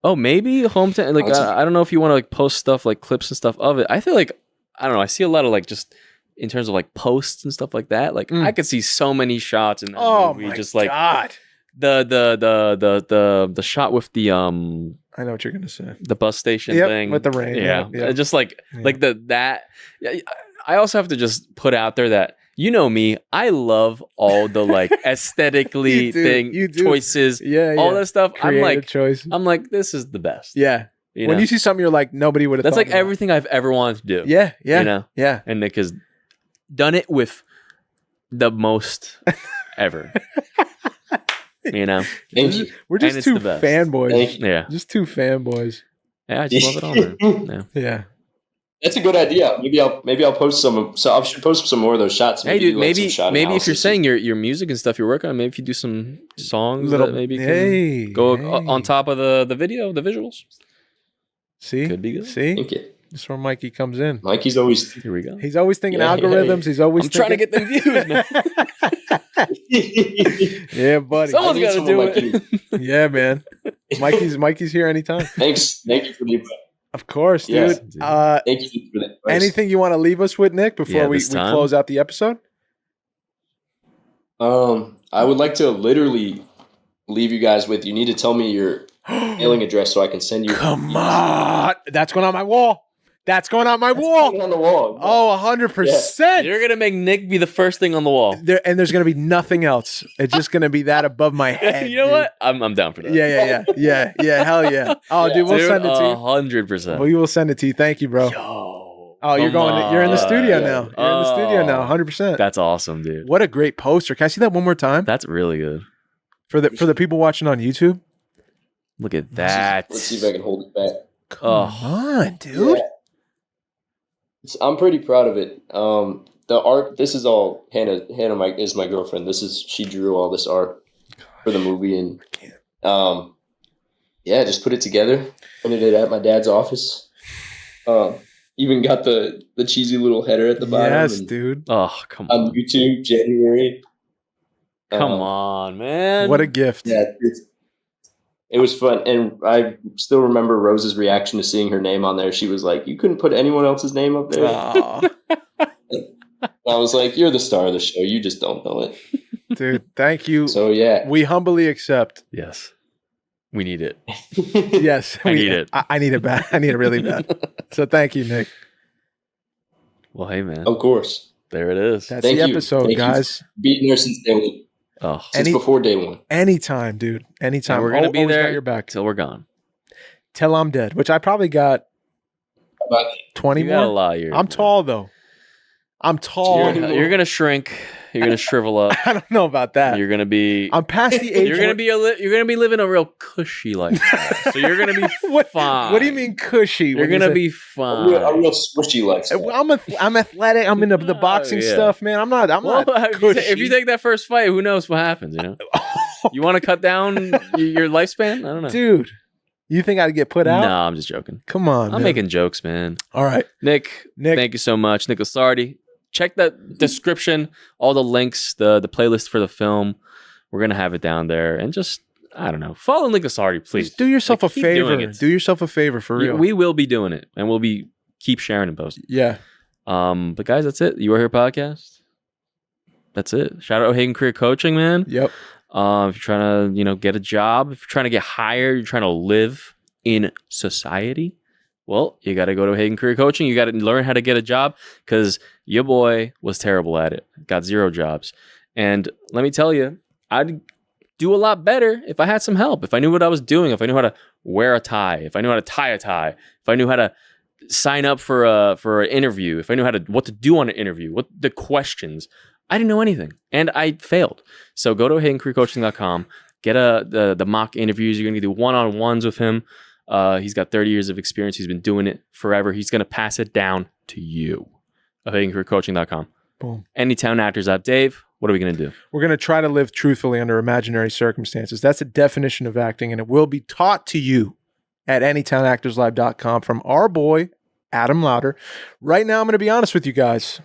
Maybe Hometown. Like I don't know if you want to like post stuff like clips and stuff of it. I feel like I don't know. I see a lot of like just in terms of like posts and stuff like that. Like I could see so many shots in that movie. My just like God. The shot with the I know what you're gonna say. The bus station thing with the rain. Yeah. Just like that. I also have to just put out there that me, I love all the like aesthetically choices, all that stuff. Creative choices. I'm like, this is the best. Yeah. When you see something, you're like, nobody would have. That's like everything I've ever wanted to do. Yeah. Yeah. And Nick has done it with the most ever. Thank you. We're just two fanboys. Yeah. Just two fanboys. Yeah, I just love it all, man. Yeah. That's a good idea. Maybe I'll post some. So I should post some more of those shots. Hey, dude, maybe if you're saying your music and stuff you're working on, maybe if you do some songs that maybe can go on top of the video, the visuals. See, could be good. See, Thank you. That's where Mikey comes in. Mikey's always here. We go. He's always thinking algorithms. He's always trying to get them views, man. Yeah, buddy. Someone's got to do it. Yeah, man. Mikey's here anytime. Thanks. Thank you for the invite. Of course, dude. Yes. Thank you for that. Anything you want to leave us with, Nick, before we close out the episode? I would like to literally leave you guys with, you need to tell me your mailing address so I can send you. Come on. That's going on my wall. That's going on my wall. On the wall. Oh, 100%. You're going to make Nick be the first thing on the wall. And there's going to be nothing else. It's just going to be that above my head. You know what? I'm down for that. Yeah. Hell yeah. Oh, dude, we'll send it to you. 100%. We will send it to you. Thank you, bro. You're in the studio now. You're in the studio now, 100%. That's awesome, dude. What a great poster. Can I see that one more time? That's really good. For the people watching on YouTube? Look at that. Let's see if I can hold it back. Come on, dude. Yeah. I'm pretty proud of it. The art, this is all Hannah is my girlfriend. She drew all this art for the movie, and just put it together. Printed it at my dad's office. Even got the cheesy little header at the bottom. Yes, dude. Oh, come on. On YouTube, January. Come on, man. What a gift. Yeah, it was fun. And I still remember Rose's reaction to seeing her name on there. She was like, you couldn't put anyone else's name up there? I was like, you're the star of the show. You just don't know it. Dude, thank you. So, yeah. We humbly accept. Yes. We need it. Yes. I need it. I need it bad. I need it really bad. So thank you, Nick. Well, hey, man. Of course. There it is. That's the episode, guys. Being there since day one. Oh, since before day one. Anytime, dude. Anytime. And we're going to be there got your back. till we're gone. Till I'm dead, which I probably got 20 you more. Got a lot of years, I'm tall, though. I'm tall. You're gonna shrink. You're gonna shrivel up. I don't know about that. You're gonna be. I'm past the age. You're gonna be living a real cushy lifestyle. So you're gonna be fine. What do you mean cushy? You're gonna be fine. A real swishy lifestyle. I'm athletic. I'm into the boxing stuff, man. I'm not cushy. If you take that first fight, who knows what happens? You know. You want to cut down your lifespan? I don't know, dude. You think I'd get put out? No, I'm just joking. Come on, I'm making jokes, man. All right, Nick. Thank you so much, Nick Lusardi. Check the description, all the links, the playlist for the film. We're gonna have it down there, and just I don't know, follow Nick Lusardi, please. Just do yourself a favor. Do yourself a favor for real. We will be doing it, and we'll be keep sharing and posting. Yeah. But guys, that's it. You Are Here podcast. That's it. Shout out O'Hagan Career Coaching, man. Yep. If you're trying to, get a job, if you're trying to get hired, you're trying to live in society, well, you got to go to O'Hagan Career Coaching. You got to learn how to get a job because your boy was terrible at it. Got 0 jobs. And let me tell you, I'd do a lot better if I had some help. If I knew what I was doing, if I knew how to wear a tie, if I knew how to tie a tie, if I knew how to sign up for an interview, if I knew what to do on an interview, what the questions. I didn't know anything, and I failed. So go to O'HaganCareerCoaching.com, get the mock interviews. You're going to do one-on-ones with him. He's got 30 years of experience. He's been doing it forever. He's going to pass it down to you. O'HaganCareerCoaching.com. Boom. Anytown Actors App. Dave, what are we going to do? We're going to try to live truthfully under imaginary circumstances. That's a definition of acting, and it will be taught to you at AnytownActorsLive.com from our boy, Adam Louder. Right now, I'm going to be honest with you guys.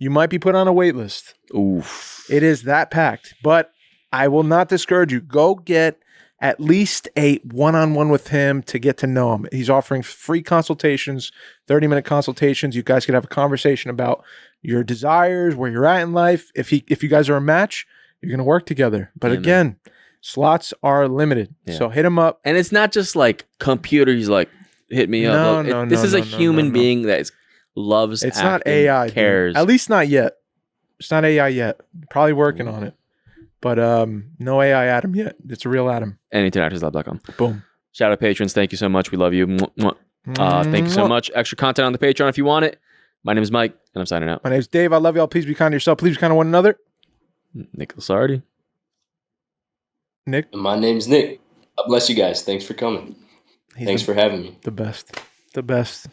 You might be put on a wait list. Oof. It is that packed, but I will not discourage you. Go get at least a one-on-one with him to get to know him. He's offering free consultations, 30-minute consultations. You guys could have a conversation about your desires, where you're at in life. If you guys are a match, you're going to work together. But again, slots are limited. Yeah. So hit him up. And it's not just like computer. He's like, hit me up. This is a human being that is loves it's acting, not AI, cares. Dude. At least not yet. It's not AI yet. Probably working on it. But no AI Adam yet. It's a real Adam. AnytownActorsLive.com. Boom. Shout out patrons. Thank you so much. We love you. Thank you so much. Extra content on the Patreon if you want it. My name is Mike, and I'm signing out. My name is Dave. I love y'all. Please be kind to yourself. Please be kind to one another. Nick Lusardi. Nick. And my name's Nick. God bless you guys. Thanks for coming. Thanks for having me. The best. The best.